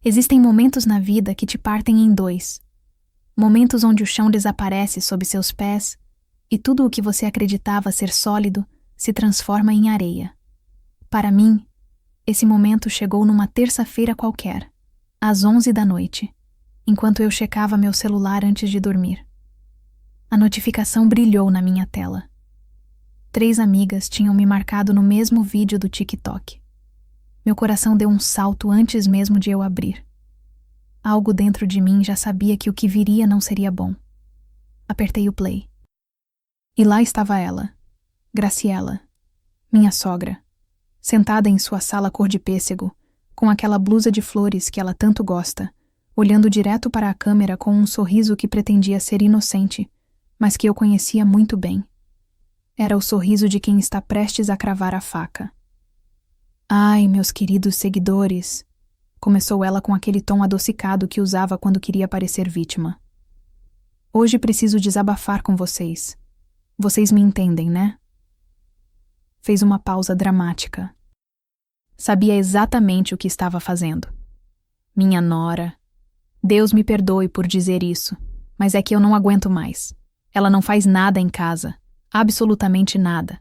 Existem momentos na vida que te partem em dois. Momentos onde o chão desaparece sob seus pés e tudo o que você acreditava ser sólido se transforma em areia. Para mim, esse momento chegou numa terça-feira qualquer, às 11 da noite, enquanto eu checava meu celular antes de dormir. A notificação brilhou na minha tela. 3 amigas tinham me marcado no mesmo vídeo do TikTok. Meu coração deu um salto antes mesmo de eu abrir. Algo dentro de mim já sabia que o que viria não seria bom. Apertei o play. E lá estava ela, Graciela, minha sogra, sentada em sua sala cor de pêssego, com aquela blusa de flores que ela tanto gosta, olhando direto para a câmera com um sorriso que pretendia ser inocente, mas que eu conhecia muito bem. Era o sorriso de quem está prestes a cravar a faca. Ai, meus queridos seguidores, começou ela com aquele tom adocicado que usava quando queria parecer vítima. Hoje preciso desabafar com vocês. Vocês me entendem, né? Fez uma pausa dramática. Sabia exatamente o que estava fazendo. Minha nora. Deus me perdoe por dizer isso, mas é que eu não aguento mais. Ela não faz nada em casa. Absolutamente nada.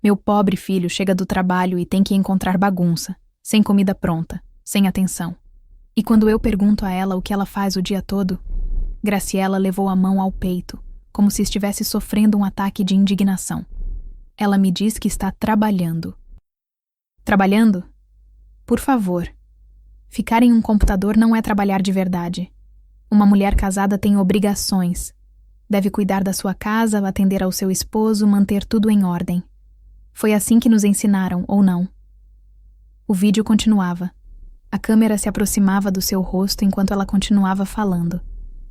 Meu pobre filho chega do trabalho e tem que encontrar bagunça, sem comida pronta, sem atenção. E quando eu pergunto a ela o que ela faz o dia todo, Graciela levou a mão ao peito, como se estivesse sofrendo um ataque de indignação. Ela me diz que está trabalhando. Trabalhando? Por favor. Ficar em um computador não é trabalhar de verdade. Uma mulher casada tem obrigações. Deve cuidar da sua casa, atender ao seu esposo, manter tudo em ordem. Foi assim que nos ensinaram, ou não? O vídeo continuava. A câmera se aproximava do seu rosto enquanto ela continuava falando.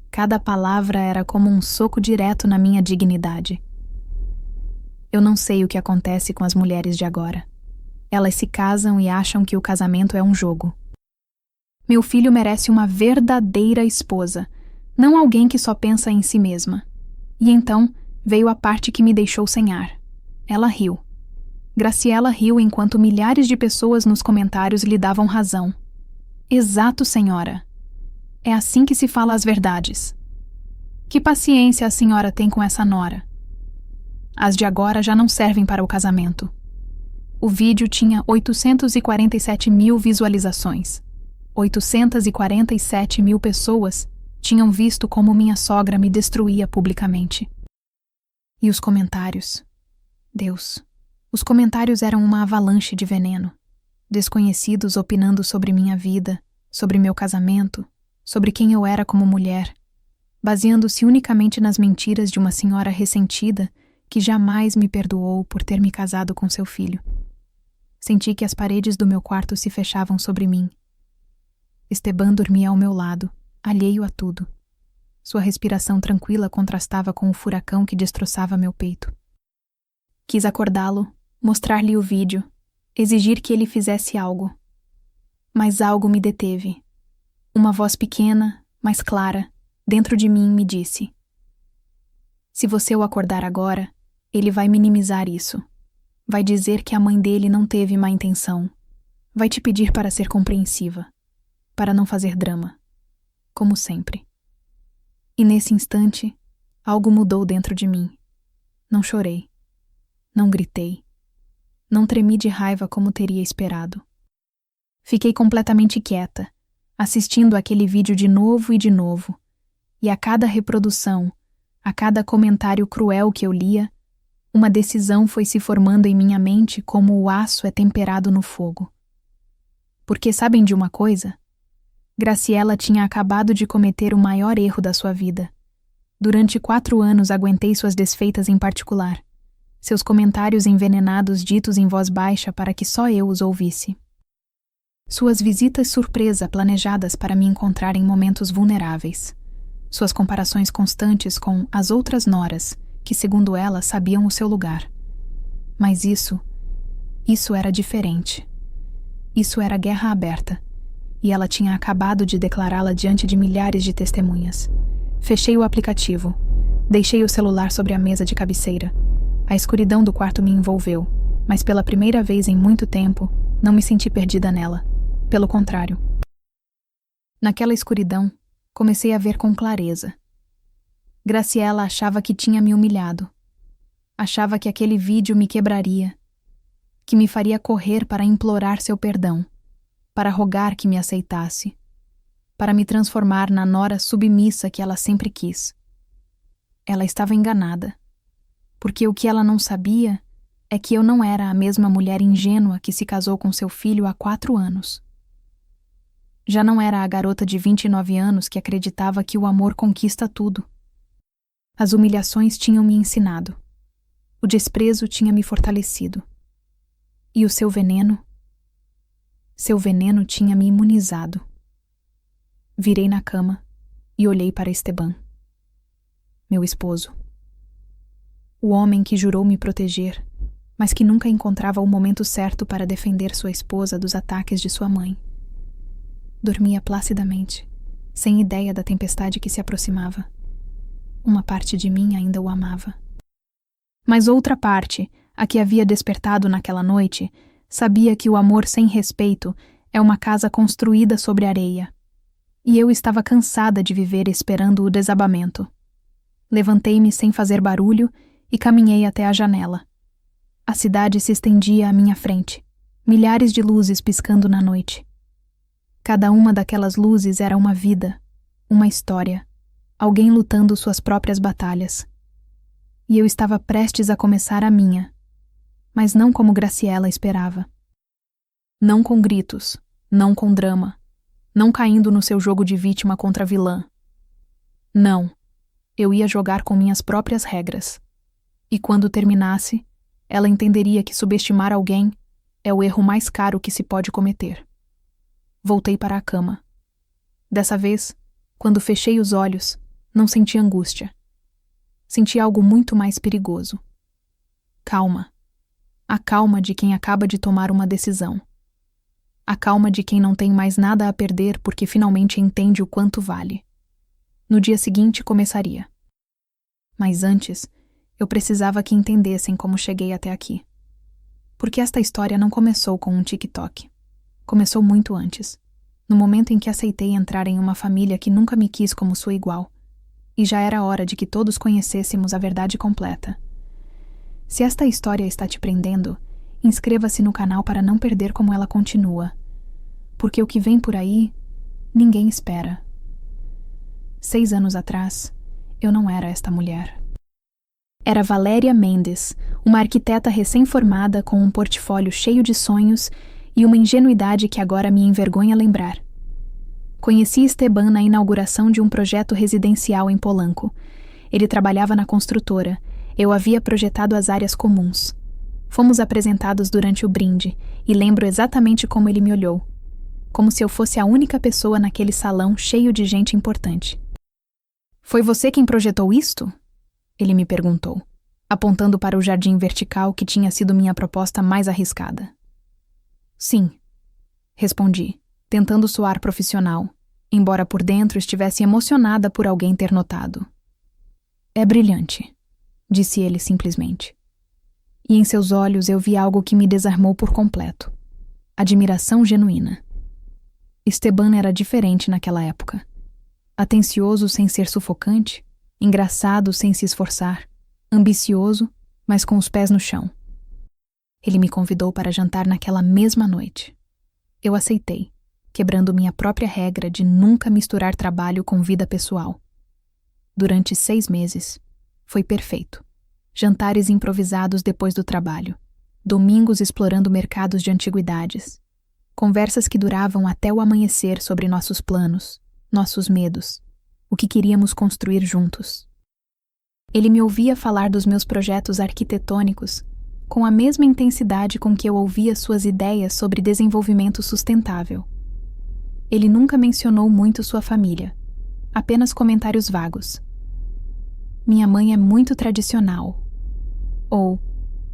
Cada palavra era como um soco direto na minha dignidade. Eu não sei o que acontece com as mulheres de agora. Elas se casam e acham que o casamento é um jogo. Meu filho merece uma verdadeira esposa, não alguém que só pensa em si mesma. E então veio a parte que me deixou sem ar. Ela riu. Graciela riu enquanto milhares de pessoas nos comentários lhe davam razão. Exato, senhora. É assim que se fala as verdades. Que paciência a senhora tem com essa nora? As de agora já não servem para o casamento. O vídeo tinha 847 mil visualizações. 847 mil pessoas tinham visto como minha sogra me destruía publicamente. E os comentários? Deus, os comentários eram uma avalanche de veneno. Desconhecidos opinando sobre minha vida, sobre meu casamento, sobre quem eu era como mulher, baseando-se unicamente nas mentiras de uma senhora ressentida que jamais me perdoou por ter me casado com seu filho. Senti que as paredes do meu quarto se fechavam sobre mim. Esteban dormia ao meu lado, alheio a tudo. Sua respiração tranquila contrastava com o furacão que destroçava meu peito. Quis acordá-lo, mostrar-lhe o vídeo, exigir que ele fizesse algo. Mas algo me deteve. Uma voz pequena, mas clara, dentro de mim me disse: se você o acordar agora, ele vai minimizar isso. Vai dizer que a mãe dele não teve má intenção. Vai te pedir para ser compreensiva, para não fazer drama, como sempre. E nesse instante, algo mudou dentro de mim. Não chorei, não gritei, não tremi de raiva como teria esperado. Fiquei completamente quieta, assistindo aquele vídeo de novo, e a cada reprodução, a cada comentário cruel que eu lia, uma decisão foi se formando em minha mente como o aço é temperado no fogo. Porque sabem de uma coisa? Graciela tinha acabado de cometer o maior erro da sua vida. Durante 4 anos aguentei suas desfeitas em particular, seus comentários envenenados ditos em voz baixa para que só eu os ouvisse. Suas visitas surpresa planejadas para me encontrar em momentos vulneráveis. Suas comparações constantes com as outras noras, que segundo ela sabiam o seu lugar. Mas isso era diferente. Isso era guerra aberta. E ela tinha acabado de declará-la diante de milhares de testemunhas. Fechei o aplicativo. Deixei o celular sobre a mesa de cabeceira. A escuridão do quarto me envolveu, mas pela primeira vez em muito tempo, não me senti perdida nela. Pelo contrário. Naquela escuridão, comecei a ver com clareza. Graciela achava que tinha me humilhado. Achava que aquele vídeo me quebraria, que me faria correr para implorar seu perdão, para rogar que me aceitasse, para me transformar na nora submissa que ela sempre quis. Ela estava enganada, porque o que ela não sabia é que eu não era a mesma mulher ingênua que se casou com seu filho há 4 anos. Já não era a garota de 29 anos que acreditava que o amor conquista tudo. As humilhações tinham me ensinado. O desprezo tinha me fortalecido. E o seu veneno? Seu veneno tinha me imunizado. Virei na cama e olhei para Esteban. Meu esposo. O homem que jurou me proteger, mas que nunca encontrava o momento certo para defender sua esposa dos ataques de sua mãe. Dormia placidamente, sem ideia da tempestade que se aproximava. Uma parte de mim ainda o amava. Mas outra parte, a que havia despertado naquela noite, sabia que o amor sem respeito é uma casa construída sobre areia. E eu estava cansada de viver esperando o desabamento. Levantei-me sem fazer barulho e caminhei até a janela. A cidade se estendia à minha frente, milhares de luzes piscando na noite. Cada uma daquelas luzes era uma vida, uma história, alguém lutando suas próprias batalhas. E eu estava prestes a começar a minha, mas não como Graciela esperava. Não com gritos, não com drama, não caindo no seu jogo de vítima contra vilã. Não, eu ia jogar com minhas próprias regras. E quando terminasse, ela entenderia que subestimar alguém é o erro mais caro que se pode cometer. Voltei para a cama. Dessa vez, quando fechei os olhos, não senti angústia. Senti algo muito mais perigoso. Calma. A calma de quem acaba de tomar uma decisão. A calma de quem não tem mais nada a perder porque finalmente entende o quanto vale. No dia seguinte começaria. Mas antes, eu precisava que entendessem como cheguei até aqui. Porque esta história não começou com um TikTok. Começou muito antes. No momento em que aceitei entrar em uma família que nunca me quis como sua igual. E já era hora de que todos conhecêssemos a verdade completa. Se esta história está te prendendo, inscreva-se no canal para não perder como ela continua. Porque o que vem por aí, ninguém espera. 6 anos atrás, eu não era esta mulher. Era Valéria Mendes, uma arquiteta recém-formada com um portfólio cheio de sonhos e uma ingenuidade que agora me envergonha lembrar. Conheci Esteban na inauguração de um projeto residencial em Polanco. Ele trabalhava na construtora. Eu havia projetado as áreas comuns. Fomos apresentados durante o brinde e lembro exatamente como ele me olhou. Como se eu fosse a única pessoa naquele salão cheio de gente importante. "Foi você quem projetou isto?" Ele me perguntou, apontando para o jardim vertical que tinha sido minha proposta mais arriscada. "Sim", respondi, tentando soar profissional, embora por dentro estivesse emocionada por alguém ter notado. "É brilhante", disse ele simplesmente. E em seus olhos eu vi algo que me desarmou por completo. Admiração genuína. Esteban era diferente naquela época. Atencioso sem ser sufocante, engraçado sem se esforçar, ambicioso, mas com os pés no chão. Ele me convidou para jantar naquela mesma noite. Eu aceitei, quebrando minha própria regra de nunca misturar trabalho com vida pessoal. Durante 6 meses, foi perfeito. Jantares improvisados depois do trabalho, domingos explorando mercados de antiguidades, conversas que duravam até o amanhecer sobre nossos planos, nossos medos, o que queríamos construir juntos. Ele me ouvia falar dos meus projetos arquitetônicos com a mesma intensidade com que eu ouvia suas ideias sobre desenvolvimento sustentável. Ele nunca mencionou muito sua família, apenas comentários vagos. "Minha mãe é muito tradicional", ou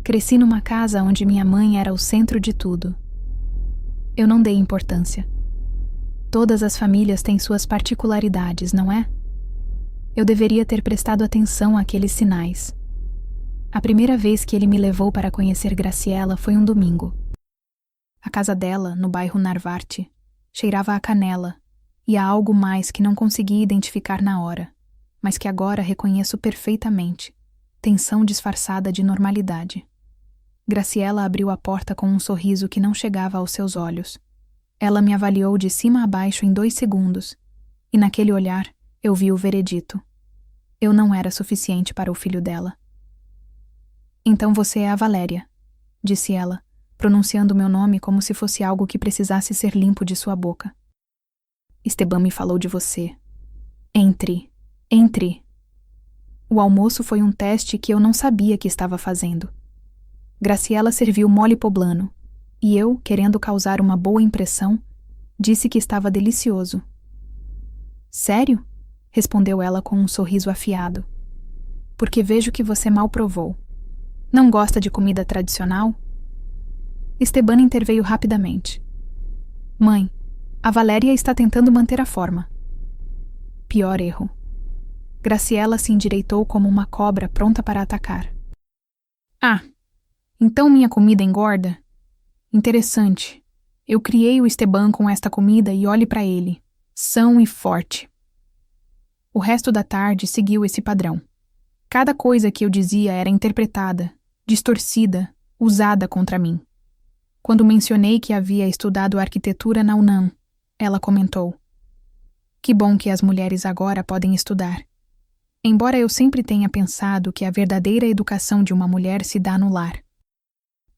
"Cresci numa casa onde minha mãe era o centro de tudo". Eu não dei importância. Todas as famílias têm suas particularidades, não é? Eu deveria ter prestado atenção àqueles sinais. A primeira vez que ele me levou para conhecer Graciela foi um domingo. A casa dela, no bairro Narvarte, cheirava a canela E há algo mais que não consegui identificar na hora, mas que agora reconheço perfeitamente. Tensão disfarçada de normalidade. Graciela abriu a porta com um sorriso que não chegava aos seus olhos. Ela me avaliou de cima a baixo em 2 segundos, e naquele olhar eu vi o veredito. Eu não era suficiente para o filho dela. Então você é a Valéria, disse ela, pronunciando meu nome como se fosse algo que precisasse ser limpo de sua boca. Esteban me falou de você. Entre. O almoço foi um teste que eu não sabia que estava fazendo. Graciela serviu mole poblano, e eu, querendo causar uma boa impressão, disse que estava delicioso. Sério? Respondeu ela com um sorriso afiado. Porque vejo que você mal provou. Não gosta de comida tradicional? Esteban interveio rapidamente. Mãe, a Valéria está tentando manter a forma. Pior erro. Graciela se endireitou como uma cobra pronta para atacar. Ah, então minha comida engorda? Interessante. Eu criei o Esteban com esta comida e olhe para ele, são e forte. O resto da tarde seguiu esse padrão. Cada coisa que eu dizia era interpretada, distorcida, usada contra mim. Quando mencionei que havia estudado arquitetura na UNAM, ela comentou: que bom que as mulheres agora podem estudar. Embora eu sempre tenha pensado que a verdadeira educação de uma mulher se dá no lar.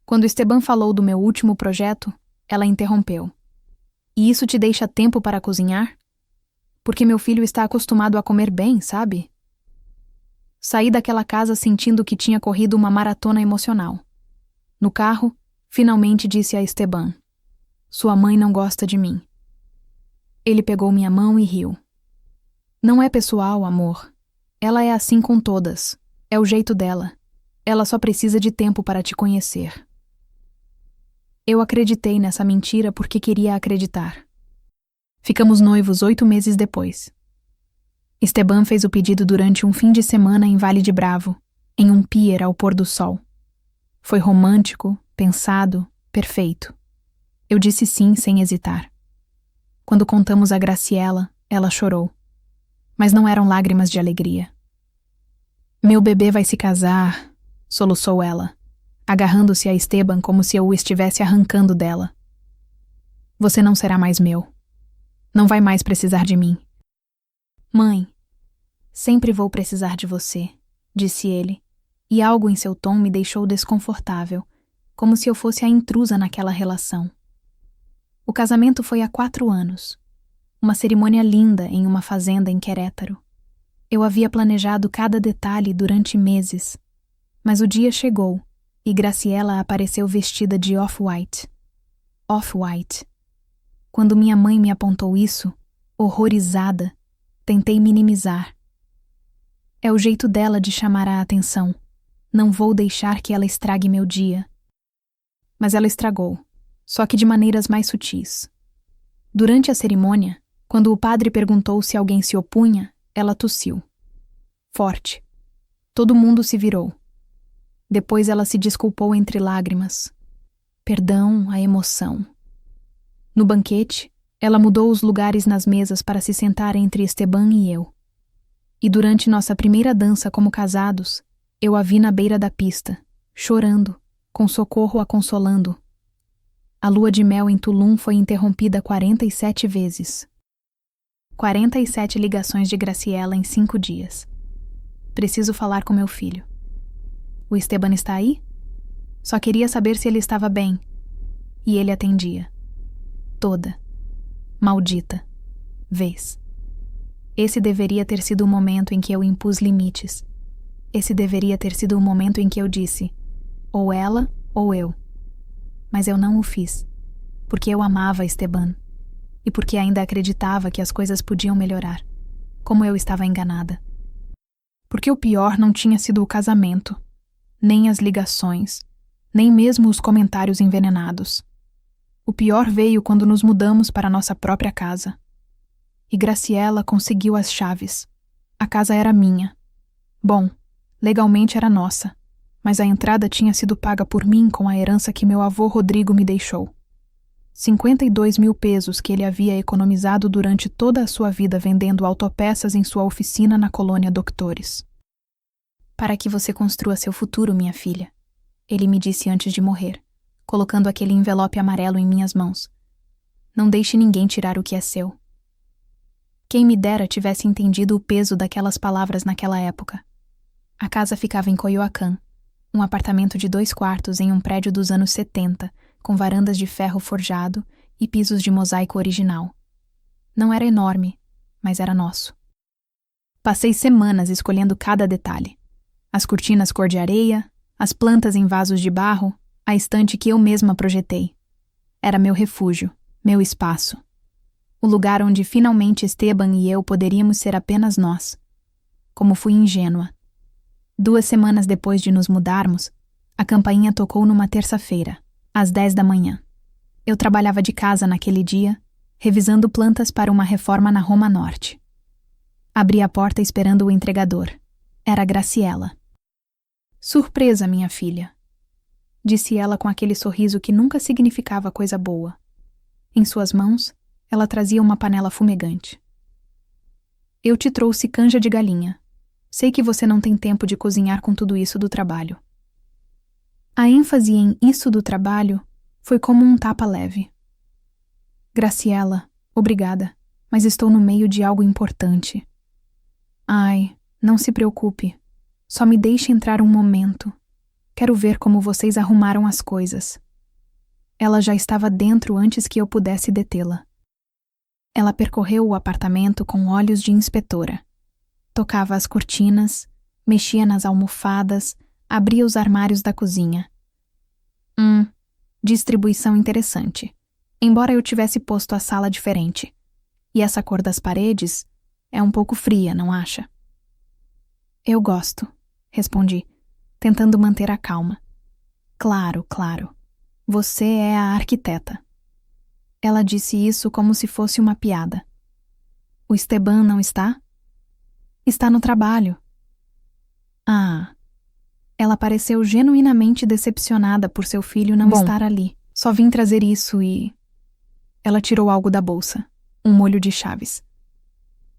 Quando Esteban falou do meu último projeto, ela interrompeu. E isso te deixa tempo para cozinhar? Porque meu filho está acostumado a comer bem, sabe? Saí daquela casa sentindo que tinha corrido uma maratona emocional. No carro, finalmente disse a Esteban: sua mãe não gosta de mim. Ele pegou minha mão e riu. Não é pessoal, amor. Ela é assim com todas. É o jeito dela. Ela só precisa de tempo para te conhecer. Eu acreditei nessa mentira porque queria acreditar. Ficamos noivos 8 meses depois. Esteban fez o pedido durante um fim de semana em Vale de Bravo, em um pier ao pôr do sol. Foi romântico, pensado, perfeito. Eu disse sim sem hesitar. Quando contamos a Graciela, ela chorou. Mas não eram lágrimas de alegria. Meu bebê vai se casar, soluçou ela, agarrando-se a Esteban como se eu o estivesse arrancando dela. Você não será mais meu. Não vai mais precisar de mim. Mãe, sempre vou precisar de você, disse ele, e algo em seu tom me deixou desconfortável, como se eu fosse a intrusa naquela relação. O casamento foi há 4 anos. Uma cerimônia linda em uma fazenda em Querétaro. Eu havia planejado cada detalhe durante meses, mas o dia chegou e Graciela apareceu vestida de off-white. Off-white. Quando minha mãe me apontou isso, horrorizada, tentei minimizar. É o jeito dela de chamar a atenção. Não vou deixar que ela estrague meu dia. Mas ela estragou, só que de maneiras mais sutis. Durante a cerimônia, quando o padre perguntou se alguém se opunha, ela tossiu. Forte. Todo mundo se virou. Depois ela se desculpou entre lágrimas. Perdão, a emoção. No banquete, ela mudou os lugares nas mesas para se sentar entre Esteban e eu. E durante nossa primeira dança como casados, eu a vi na beira da pista, chorando, com Socorro a consolando. A lua de mel em Tulum foi interrompida 47 vezes. 47 ligações de Graciela em 5 dias. Preciso falar com meu filho. O Esteban está aí? Só queria saber se ele estava bem. E ele atendia. Toda. Maldita. Vez. Esse deveria ter sido o momento em que eu impus limites. Esse deveria ter sido o momento em que eu disse: ou ela ou eu. Mas eu não o fiz. Porque eu amava Esteban. E porque ainda acreditava que as coisas podiam melhorar. Como eu estava enganada. Porque o pior não tinha sido o casamento, nem as ligações, nem mesmo os comentários envenenados. O pior veio quando nos mudamos para nossa própria casa. E Graciela conseguiu as chaves. A casa era minha. Bom, legalmente era nossa, mas a entrada tinha sido paga por mim com a herança que meu avô Rodrigo me deixou. 52.000 pesos que ele havia economizado durante toda a sua vida vendendo autopeças em sua oficina na colônia Doctores. Para que você construa seu futuro, minha filha, ele me disse antes de morrer, colocando aquele envelope amarelo em minhas mãos. Não deixe ninguém tirar o que é seu. Quem me dera tivesse entendido o peso daquelas palavras naquela época. A casa ficava em Coyoacán, um apartamento de 2 quartos em um prédio dos anos 70, com varandas de ferro forjado e pisos de mosaico original. Não era enorme, mas era nosso. Passei semanas escolhendo cada detalhe. As cortinas cor de areia, as plantas em vasos de barro, a estante que eu mesma projetei. Era meu refúgio, meu espaço. O lugar onde finalmente Esteban e eu poderíamos ser apenas nós. Como fui ingênua. 2 semanas depois de nos mudarmos, a campainha tocou numa terça-feira, às 10 da manhã. Eu trabalhava de casa naquele dia, revisando plantas para uma reforma na Roma Norte. Abri a porta esperando o entregador. Era Graciela. Surpresa, minha filha, disse ela com aquele sorriso que nunca significava coisa boa. Em suas mãos, ela trazia uma panela fumegante. Eu te trouxe canja de galinha. Sei que você não tem tempo de cozinhar com tudo isso do trabalho. A ênfase em isso do trabalho foi como um tapa leve. Graciela, obrigada, mas estou no meio de algo importante. Ai, não se preocupe. Só me deixe entrar um momento. Quero ver como vocês arrumaram as coisas. Ela já estava dentro antes que eu pudesse detê-la. Ela percorreu o apartamento com olhos de inspetora. Tocava as cortinas, mexia nas almofadas, abria os armários da cozinha. Distribuição interessante. Embora eu tivesse posto a sala diferente. E essa cor das paredes é um pouco fria, não acha? Eu gosto, respondi, tentando manter a calma. Claro, claro. Você é a arquiteta. Ela disse isso como se fosse uma piada. O Esteban não está? Está no trabalho. Ah. Ela pareceu genuinamente decepcionada por seu filho não estar ali. Só vim trazer isso e... Ela tirou algo da bolsa. Um molho de chaves.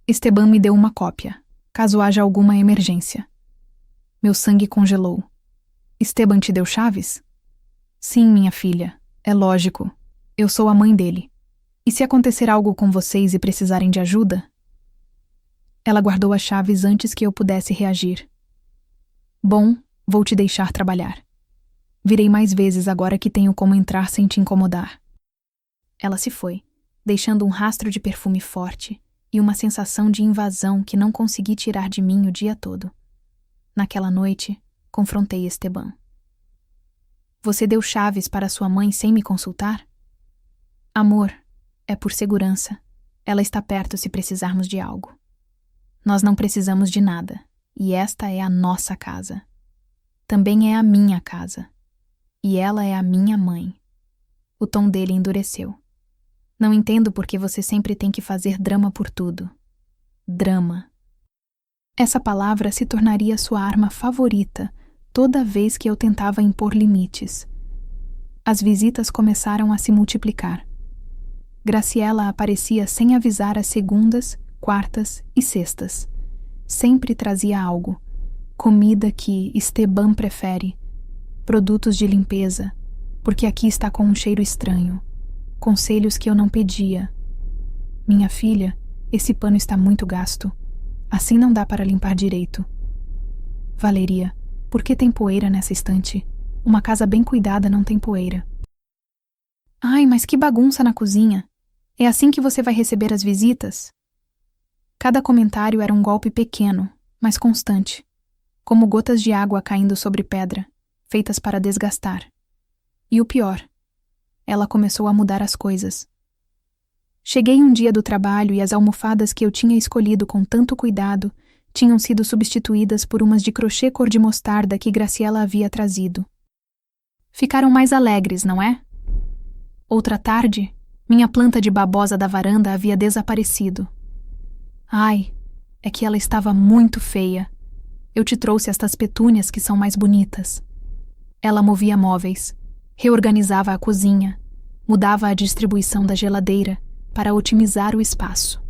Esteban me deu uma cópia, caso haja alguma emergência. Meu sangue congelou. Esteban te deu chaves? Sim, minha filha. É lógico. Eu sou a mãe dele. E se acontecer algo com vocês e precisarem de ajuda? Ela guardou as chaves antes que eu pudesse reagir. Bom, vou te deixar trabalhar. Virei mais vezes agora que tenho como entrar sem te incomodar. Ela se foi, deixando um rastro de perfume forte e uma sensação de invasão que não consegui tirar de mim o dia todo. Naquela noite, confrontei Esteban. Você deu chaves para sua mãe sem me consultar? Amor, é por segurança. Ela está perto se precisarmos de algo. Nós não precisamos de nada, e esta é a nossa casa. Também é a minha casa. E ela é a minha mãe. O tom dele endureceu. Não entendo por que você sempre tem que fazer drama por tudo. Drama. Essa palavra se tornaria sua arma favorita toda vez que eu tentava impor limites. As visitas começaram a se multiplicar. Graciela aparecia sem avisar às segundas, quartas e sextas. Sempre trazia algo. Comida que Esteban prefere. Produtos de limpeza, porque aqui está com um cheiro estranho. Conselhos que eu não pedia. Minha filha, esse pano está muito gasto. Assim não dá para limpar direito. Valeria, por que tem poeira nessa estante? Uma casa bem cuidada não tem poeira. Ai, mas que bagunça na cozinha. É assim que você vai receber as visitas? Cada comentário era um golpe pequeno, mas constante, como gotas de água caindo sobre pedra, feitas para desgastar. E o pior, ela começou a mudar as coisas. Cheguei um dia do trabalho e as almofadas que eu tinha escolhido com tanto cuidado tinham sido substituídas por umas de crochê cor de mostarda que Graciela havia trazido. Ficaram mais alegres, não é? Outra tarde, minha planta de babosa da varanda havia desaparecido. Ai, é que ela estava muito feia. Eu te trouxe estas petúnias que são mais bonitas. Ela movia móveis, reorganizava a cozinha, Mudava a distribuição da geladeira para otimizar o espaço.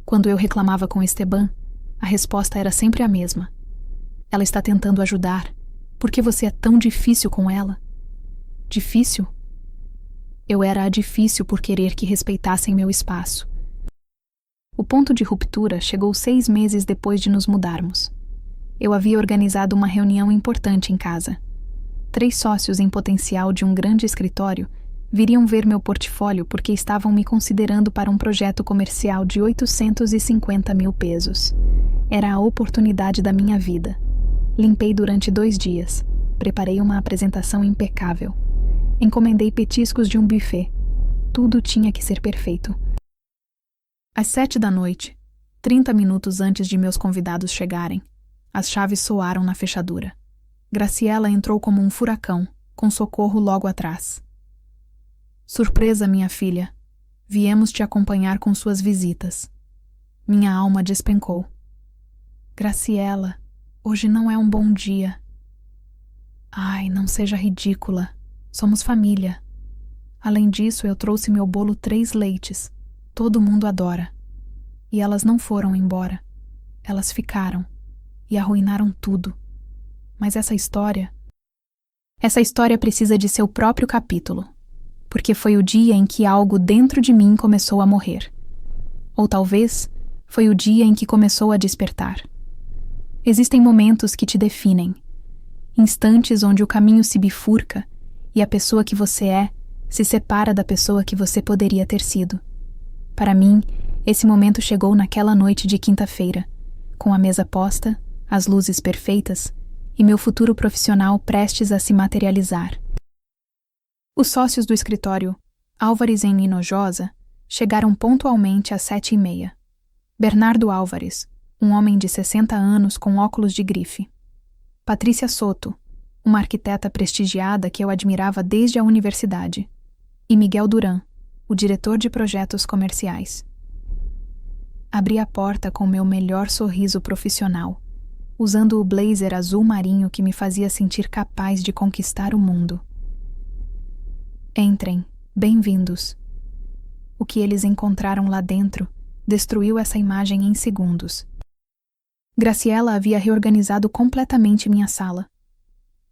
Quando eu reclamava com Esteban, a resposta era sempre a mesma. Ela está tentando ajudar. Por que você é tão difícil com ela? Difícil? Eu era a difícil por querer que respeitassem meu espaço. O ponto de ruptura chegou 6 meses depois de nos mudarmos. Eu havia organizado uma reunião importante em casa. 3 sócios em potencial de um grande escritório viriam ver meu portfólio porque estavam me considerando para um projeto comercial de 850 mil pesos. Era a oportunidade da minha vida. Limpei durante 2 dias. Preparei uma apresentação impecável. Encomendei petiscos de um buffet. Tudo tinha que ser perfeito. Às 7 da noite, 30 minutos antes de meus convidados chegarem, as chaves soaram na fechadura. Graciela entrou como um furacão, com Socorro logo atrás. Surpresa, minha filha. Viemos te acompanhar com suas visitas. Minha alma despencou. Graciela, hoje não é um bom dia. Ai, não seja ridícula. Somos família. Além disso, eu trouxe meu bolo 3 leites. Todo mundo adora. E elas não foram embora. Elas ficaram. E arruinaram tudo. Mas essa história precisa de seu próprio capítulo. Porque foi o dia em que algo dentro de mim começou a morrer. Ou talvez foi o dia em que começou a despertar. Existem momentos que te definem. Instantes onde o caminho se bifurca e a pessoa que você é se separa da pessoa que você poderia ter sido. Para mim, esse momento chegou naquela noite de quinta-feira, com a mesa posta, as luzes perfeitas e meu futuro profissional prestes a se materializar. Os sócios do escritório, Álvares em Hinojosa, chegaram pontualmente às 7h30. Bernardo Álvares, um homem de 60 anos com óculos de grife. Patrícia Soto, uma arquiteta prestigiada que eu admirava desde a universidade. E Miguel Duran, o diretor de projetos comerciais. Abri a porta com meu melhor sorriso profissional, usando o blazer azul marinho que me fazia sentir capaz de conquistar o mundo. Entrem, bem-vindos. O que eles encontraram lá dentro destruiu essa imagem em segundos. Graciela havia reorganizado completamente minha sala.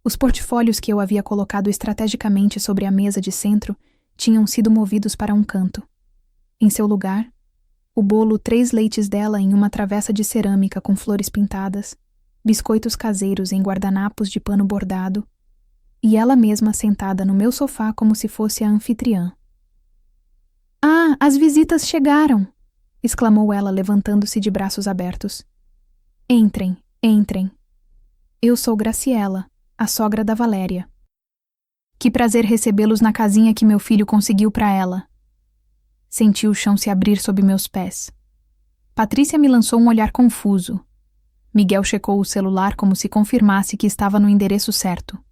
Os portfólios que eu havia colocado estrategicamente sobre a mesa de centro tinham sido movidos para um canto. Em seu lugar, o bolo 3 leites dela em uma travessa de cerâmica com flores pintadas, biscoitos caseiros em guardanapos de pano bordado, e ela mesma sentada no meu sofá como se fosse a anfitriã. "Ah, as visitas chegaram!" exclamou ela, levantando-se de braços abertos. "Entrem, entrem. Eu sou Graciela, a sogra da Valéria. Que prazer recebê-los na casinha que meu filho conseguiu para ela." Senti o chão se abrir sob meus pés. Patrícia me lançou um olhar confuso. Miguel checou o celular como se confirmasse que estava no endereço certo.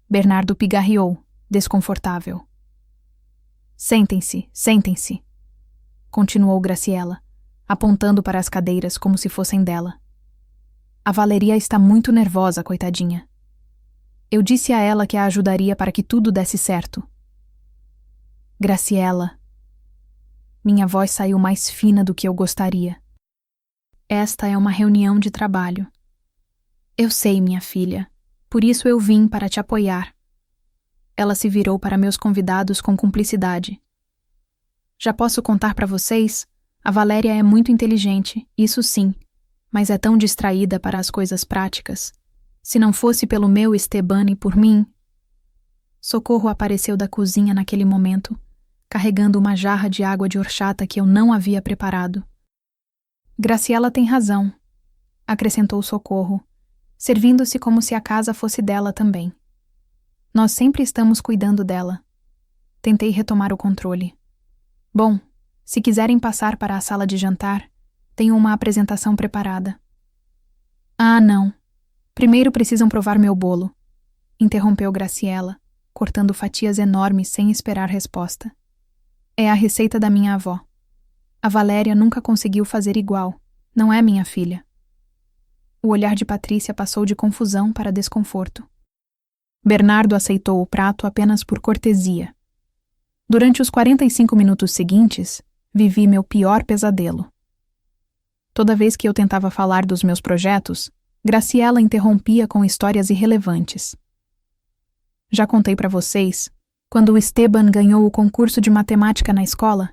Bernardo pigarreou, desconfortável. Sentem-se, sentem-se, continuou Graciela, apontando para as cadeiras como se fossem dela. A Valeria está muito nervosa, coitadinha. Eu disse a ela que a ajudaria para que tudo desse certo. Graciela. Minha voz saiu mais fina do que eu gostaria. Esta é uma reunião de trabalho. Eu sei, minha filha. Por isso eu vim para te apoiar. Ela se virou para meus convidados com cumplicidade. Já posso contar para vocês? A Valéria é muito inteligente, isso sim, mas é tão distraída para as coisas práticas. Se não fosse pelo meu Esteban e por mim... Socorro apareceu da cozinha naquele momento, carregando uma jarra de água de horchata que eu não havia preparado. Graciela tem razão, acrescentou Socorro, servindo-se como se a casa fosse dela também. Nós sempre estamos cuidando dela. Tentei retomar o controle. Bom, se quiserem passar para a sala de jantar, tenho uma apresentação preparada. Ah, não. Primeiro precisam provar meu bolo, interrompeu Graciela, cortando fatias enormes sem esperar resposta. É a receita da minha avó. A Valéria nunca conseguiu fazer igual, não é, minha filha? O olhar de Patrícia passou de confusão para desconforto. Bernardo aceitou o prato apenas por cortesia. Durante os 45 minutos seguintes, vivi meu pior pesadelo. Toda vez que eu tentava falar dos meus projetos, Graciela interrompia com histórias irrelevantes. Já contei para vocês quando o Esteban ganhou o concurso de matemática na escola?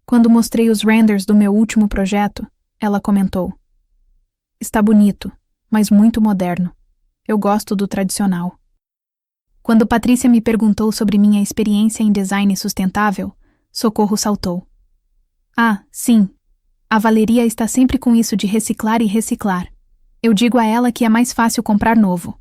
Quando mostrei os renders do meu último projeto, ela comentou: "Está bonito, mas muito moderno. Eu gosto do tradicional." Quando Patrícia me perguntou sobre minha experiência em design sustentável, Socorro saltou: "Ah, sim. A Valeria está sempre com isso de reciclar e reciclar. Eu digo a ela que é mais fácil comprar novo."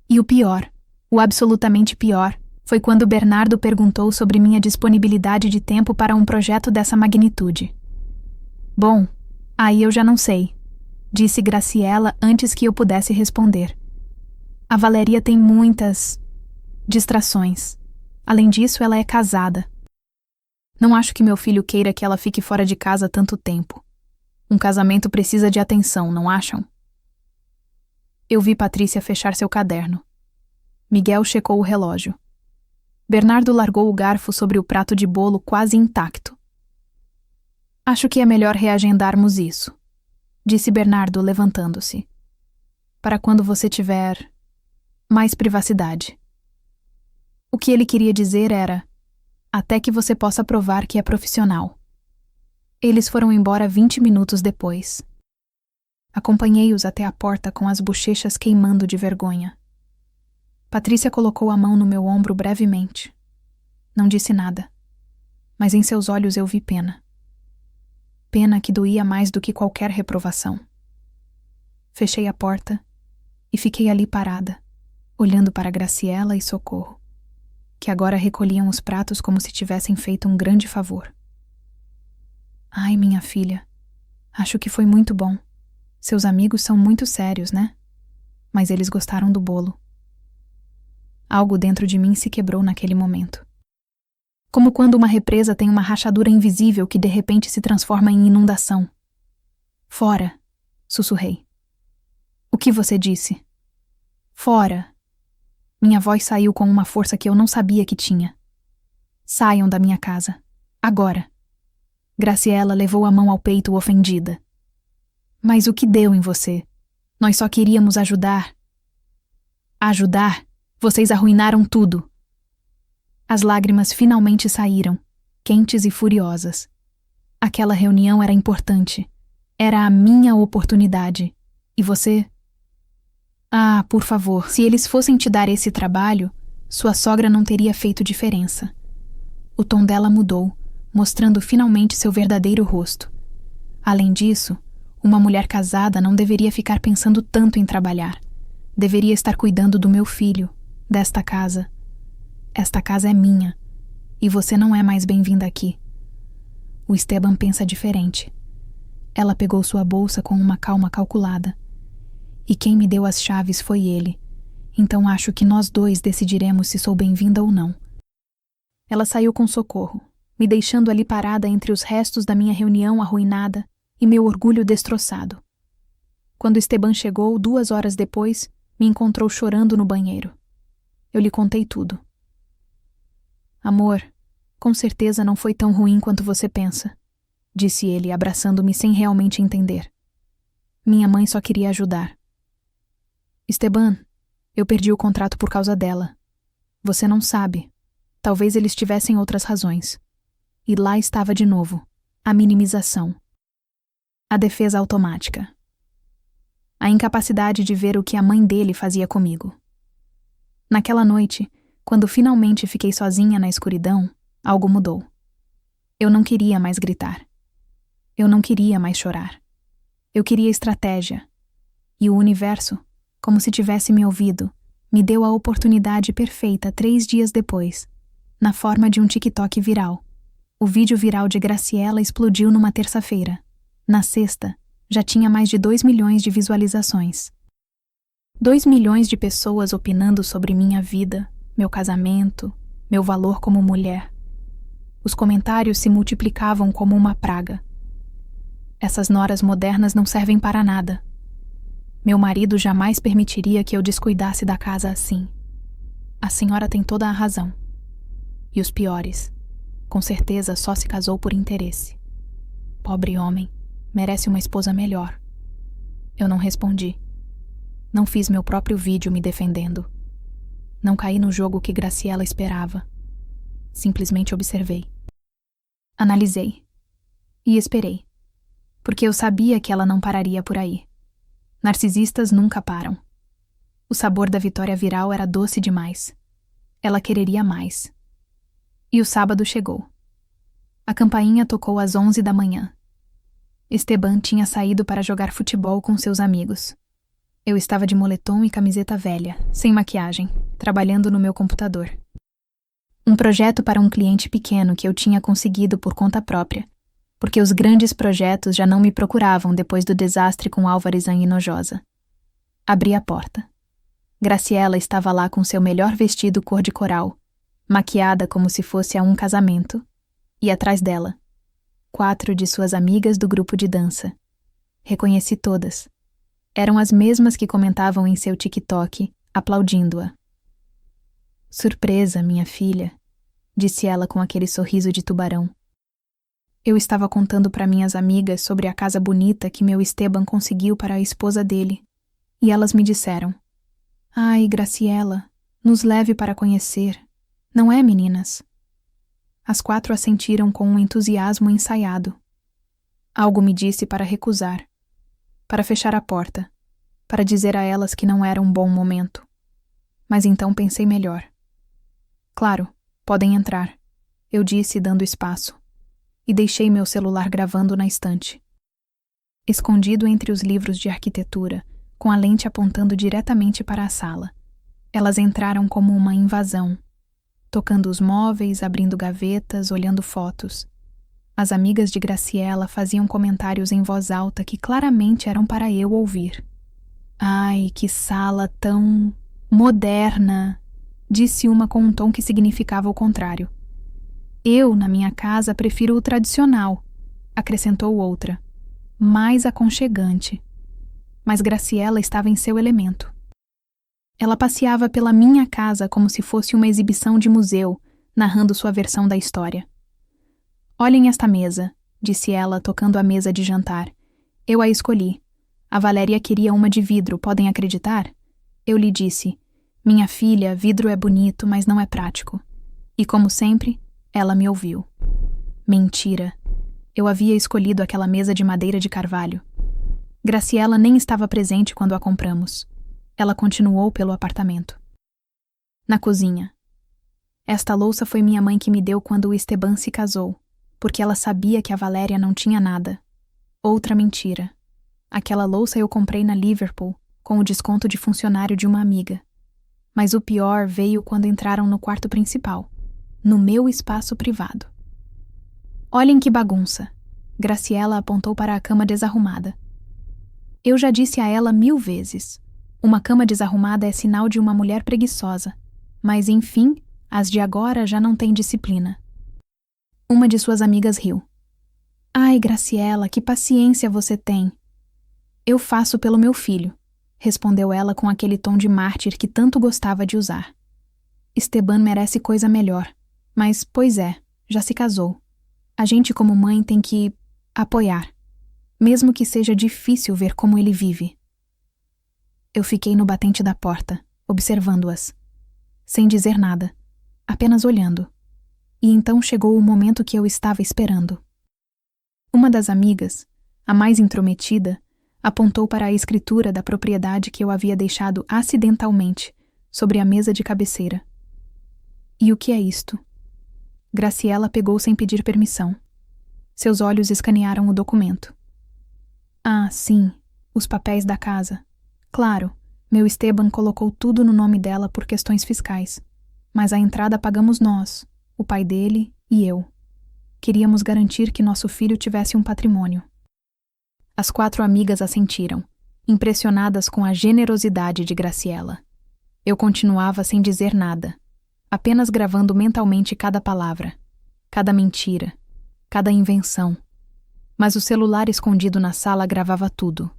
E o pior, o absolutamente pior, foi quando Bernardo perguntou sobre minha disponibilidade de tempo para um projeto dessa magnitude. "Bom, aí eu já não sei", disse Graciela antes que eu pudesse responder. "A Valeria tem muitas distrações. Além disso, ela é casada. Não acho que meu filho queira que ela fique fora de casa tanto tempo. Um casamento precisa de atenção, não acham?" Eu vi Patrícia fechar seu caderno. Miguel checou o relógio. Bernardo largou o garfo sobre o prato de bolo quase intacto. "Acho que é melhor reagendarmos isso", disse Bernardo, levantando-se. "Para quando você tiver mais privacidade." O que ele queria dizer era: até que você possa provar que é profissional. Eles foram embora 20 minutos depois. Acompanhei-os até a porta com as bochechas queimando de vergonha. Patrícia colocou a mão no meu ombro brevemente. Não disse nada, mas em seus olhos eu vi pena. Pena que doía mais do que qualquer reprovação. Fechei a porta e fiquei ali parada, olhando para Graciela e Socorro, que agora recolhiam os pratos como se tivessem feito um grande favor. "Ai, minha filha, acho que foi muito bom. Seus amigos são muito sérios, né? Mas eles gostaram do bolo." Algo dentro de mim se quebrou naquele momento. Como quando uma represa tem uma rachadura invisível que de repente se transforma em inundação. "Fora", sussurrei. "O que você disse?" "Fora." Minha voz saiu com uma força que eu não sabia que tinha. "Saiam da minha casa. Agora." Graciela levou a mão ao peito ofendida. "Mas o que deu em você? Nós só queríamos ajudar." "Ajudar? Vocês arruinaram tudo." As lágrimas finalmente saíram, quentes e furiosas. Aquela reunião era importante. Era a minha oportunidade. E você? "Ah, por favor, se eles fossem te dar esse trabalho, sua sogra não teria feito diferença." O tom dela mudou, mostrando finalmente seu verdadeiro rosto. Além disso, uma mulher casada não deveria ficar pensando tanto em trabalhar. Deveria estar cuidando do meu filho, desta casa. Esta casa é minha, e você não é mais bem-vinda aqui. O Esteban pensa diferente. Ela pegou sua bolsa com uma calma calculada. E quem me deu as chaves foi ele. Então acho que nós dois decidiremos se sou bem-vinda ou não. Ela saiu com Socorro, me deixando ali parada entre os restos da minha reunião arruinada e meu orgulho destroçado. Quando Esteban chegou, 2 horas depois, me encontrou chorando no banheiro. Eu lhe contei tudo. "Amor, com certeza não foi tão ruim quanto você pensa", disse ele, abraçando-me sem realmente entender. Minha mãe só queria ajudar. "Esteban, eu perdi o contrato por causa dela. Você não sabe. Talvez eles tivessem outras razões." E lá estava de novo, a minimização. A defesa automática. A incapacidade de ver o que a mãe dele fazia comigo. Naquela noite, quando finalmente fiquei sozinha na escuridão, algo mudou. Eu não queria mais gritar. Eu não queria mais chorar. Eu queria estratégia. E o universo, como se tivesse me ouvido, me deu a oportunidade perfeita 3 dias depois, na forma de um TikTok viral. O vídeo viral de Graciela explodiu numa terça-feira. Na sexta, já tinha mais de 2 milhões de visualizações. 2 milhões de pessoas opinando sobre minha vida, meu casamento, meu valor como mulher. Os comentários se multiplicavam como uma praga. Essas noras modernas não servem para nada. Meu marido jamais permitiria que eu descuidasse da casa assim. A senhora tem toda a razão. E os piores. Com certeza só se casou por interesse. Pobre homem, merece uma esposa melhor. Eu não respondi. Não fiz meu próprio vídeo me defendendo. Não caí no jogo que Graciela esperava. Simplesmente observei. Analisei. E esperei. Porque eu sabia que ela não pararia por aí. Narcisistas nunca param. O sabor da vitória viral era doce demais. Ela quereria mais. E o sábado chegou. A campainha tocou às 11 da manhã. Esteban tinha saído para jogar futebol com seus amigos. Eu estava de moletom e camiseta velha, sem maquiagem, trabalhando no meu computador. Um projeto para um cliente pequeno que eu tinha conseguido por conta própria, porque os grandes projetos já não me procuravam depois do desastre com Álvares Nojosa. Abri a porta. Graciela estava lá com seu melhor vestido cor de coral, maquiada como se fosse a um casamento, e atrás dela, 4 de suas amigas do grupo de dança. Reconheci todas. Eram as mesmas que comentavam em seu TikTok, aplaudindo-a. Surpresa, minha filha, disse ela com aquele sorriso de tubarão. Eu estava contando para minhas amigas sobre a casa bonita que meu Esteban conseguiu para a esposa dele, e elas me disseram: Ai, Graciela, nos leve para conhecer. Não é, meninas? As 4 assentiram com um entusiasmo ensaiado. Algo me disse para recusar, para fechar a porta, para dizer a elas que não era um bom momento. Mas então pensei melhor. Claro, podem entrar, eu disse dando espaço, e deixei meu celular gravando na estante. Escondido entre os livros de arquitetura, com a lente apontando diretamente para a sala. Elas entraram como uma invasão, tocando os móveis, abrindo gavetas, olhando fotos. As amigas de Graciela faziam comentários em voz alta que claramente eram para eu ouvir. Ai, que sala tão moderna, disse uma com um tom que significava o contrário. Eu, na minha casa, prefiro o tradicional, acrescentou outra, mais aconchegante. Mas Graciela estava em seu elemento. Ela passeava pela minha casa como se fosse uma exibição de museu, narrando sua versão da história. Olhem esta mesa, disse ela, tocando a mesa de jantar. Eu a escolhi. A Valéria queria uma de vidro, podem acreditar? Eu lhe disse: minha filha, vidro é bonito, mas não é prático. E como sempre, ela me ouviu. Mentira. Eu havia escolhido aquela mesa de madeira de carvalho. Graciela nem estava presente quando a compramos. Ela continuou pelo apartamento. Na cozinha. Esta louça foi minha mãe que me deu quando o Esteban se casou, porque ela sabia que a Valéria não tinha nada. Outra mentira. Aquela louça eu comprei na Liverpool, com o desconto de funcionário de uma amiga. Mas o pior veio quando entraram no quarto principal, no meu espaço privado. Olhem que bagunça. Graciela apontou para a cama desarrumada. Eu já disse a ela 1000 vezes. Uma cama desarrumada é sinal de uma mulher preguiçosa. Mas, enfim, as de agora já não têm disciplina. Uma de suas amigas riu. Ai, Graciela, que paciência você tem. Eu faço pelo meu filho, respondeu ela com aquele tom de mártir que tanto gostava de usar. Esteban merece coisa melhor. Mas, pois é, já se casou. A gente como mãe tem que apoiar. Mesmo que seja difícil ver como ele vive. Eu fiquei no batente da porta, observando-as, sem dizer nada, apenas olhando. E então chegou o momento que eu estava esperando. Uma das amigas, a mais intrometida, apontou para a escritura da propriedade que eu havia deixado acidentalmente sobre a mesa de cabeceira. E o que é isto? Graciela pegou sem pedir permissão. Seus olhos escanearam o documento. Ah, sim, os papéis da casa. Claro, meu Esteban colocou tudo no nome dela por questões fiscais. Mas a entrada pagamos nós, o pai dele e eu. Queríamos garantir que nosso filho tivesse um patrimônio. As 4 amigas assentiram, impressionadas com a generosidade de Graciela. Eu continuava sem dizer nada, apenas gravando mentalmente cada palavra, cada mentira, cada invenção. Mas o celular escondido na sala gravava tudo.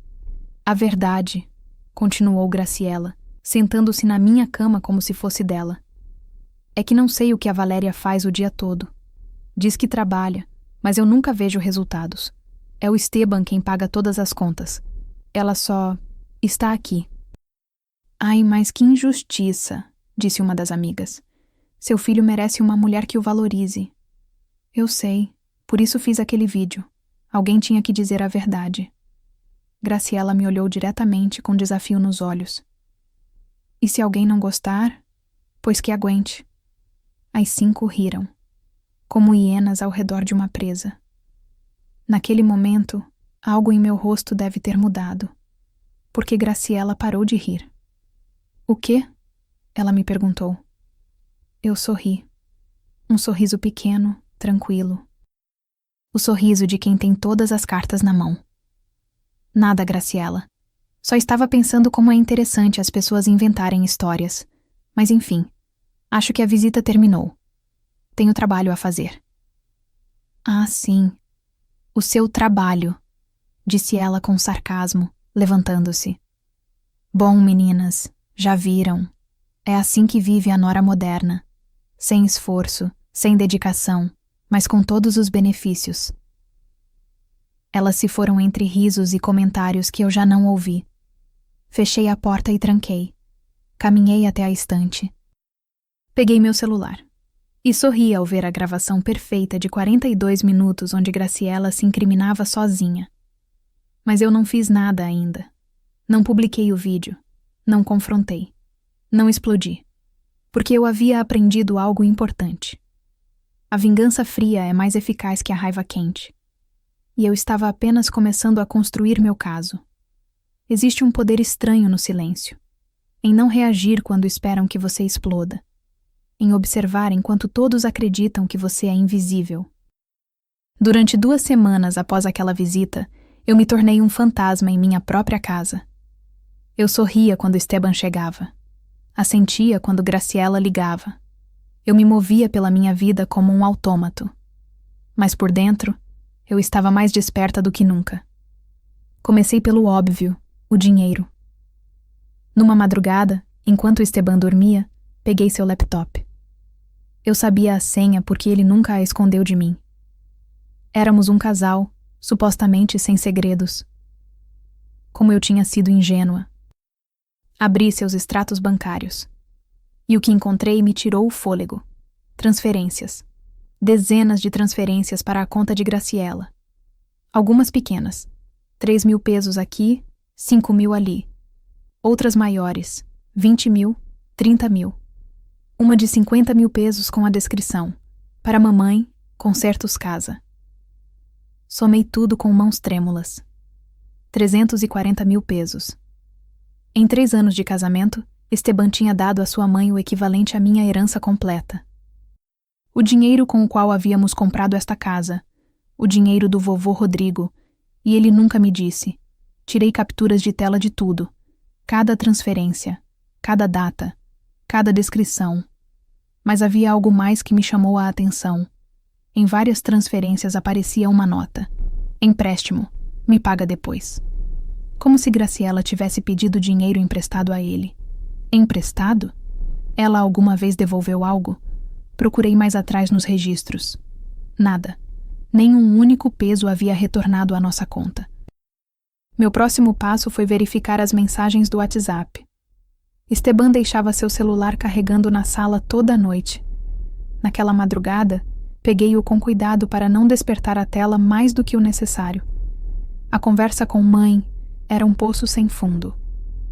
A verdade, continuou Graciela, sentando-se na minha cama como se fosse dela. É que não sei o que a Valéria faz o dia todo. Diz que trabalha, mas eu nunca vejo resultados. É o Esteban quem paga todas as contas. Ela só está aqui. Ai, mas que injustiça, disse uma das amigas. Seu filho merece uma mulher que o valorize. Eu sei, por isso fiz aquele vídeo. Alguém tinha que dizer a verdade. Graciela me olhou diretamente com desafio nos olhos. E se alguém não gostar, pois que aguente. As 5 riram, como hienas ao redor de uma presa. Naquele momento, algo em meu rosto deve ter mudado, porque Graciela parou de rir. O quê? Ela me perguntou. Eu sorri. Um sorriso pequeno, tranquilo. O sorriso de quem tem todas as cartas na mão. Nada, Graciela. Só estava pensando como é interessante as pessoas inventarem histórias. Mas enfim, acho que a visita terminou. Tenho trabalho a fazer. Ah, sim. O seu trabalho, disse ela com sarcasmo, levantando-se. Bom, meninas, já viram. É assim que vive a nora moderna. Sem esforço, sem dedicação, mas com todos os benefícios. Elas se foram entre risos e comentários que eu já não ouvi. Fechei a porta e tranquei. Caminhei até a estante. Peguei meu celular. E sorri ao ver a gravação perfeita de 42 minutos onde Graciela se incriminava sozinha. Mas eu não fiz nada ainda. Não publiquei o vídeo. Não confrontei. Não explodi. Porque eu havia aprendido algo importante. A vingança fria é mais eficaz que a raiva quente. E eu estava apenas começando a construir meu caso. Existe um poder estranho no silêncio. Em não reagir quando esperam que você exploda. Em observar enquanto todos acreditam que você é invisível. Durante 2 semanas após aquela visita, eu me tornei um fantasma em minha própria casa. Eu sorria quando Esteban chegava. Assentia quando Graciela ligava. Eu me movia pela minha vida como um autômato. Mas por dentro, eu estava mais desperta do que nunca. Comecei pelo óbvio, o dinheiro. Numa madrugada, enquanto Esteban dormia, peguei seu laptop. Eu sabia a senha porque ele nunca a escondeu de mim. Éramos um casal, supostamente sem segredos. Como eu tinha sido ingênua. Abri seus extratos bancários. E o que encontrei me tirou o fôlego. Transferências. Dezenas de transferências para a conta de Graciela. Algumas pequenas. 3.000 pesos aqui, 5.000 ali. Outras maiores. 20.000, 30.000. Uma de 50.000 pesos com a descrição. Para mamãe, concertos casa. Somei tudo com mãos trêmulas. 340.000 pesos. Em 3 anos de casamento, Esteban tinha dado à sua mãe o equivalente à minha herança completa. O dinheiro com o qual havíamos comprado esta casa, o dinheiro do vovô Rodrigo, e ele nunca me disse. Tirei capturas de tela de tudo, cada transferência, cada data, cada descrição. Mas havia algo mais que me chamou a atenção. Em várias transferências aparecia uma nota. Empréstimo, me paga depois. Como se Graciela tivesse pedido dinheiro emprestado a ele. Emprestado? Ela alguma vez devolveu algo? Procurei mais atrás nos registros. Nada. Nem um único peso havia retornado à nossa conta. Meu próximo passo foi verificar as mensagens do WhatsApp. Esteban deixava seu celular carregando na sala toda a noite. Naquela madrugada, peguei-o com cuidado para não despertar a tela mais do que o necessário. A conversa com mãe era um poço sem fundo.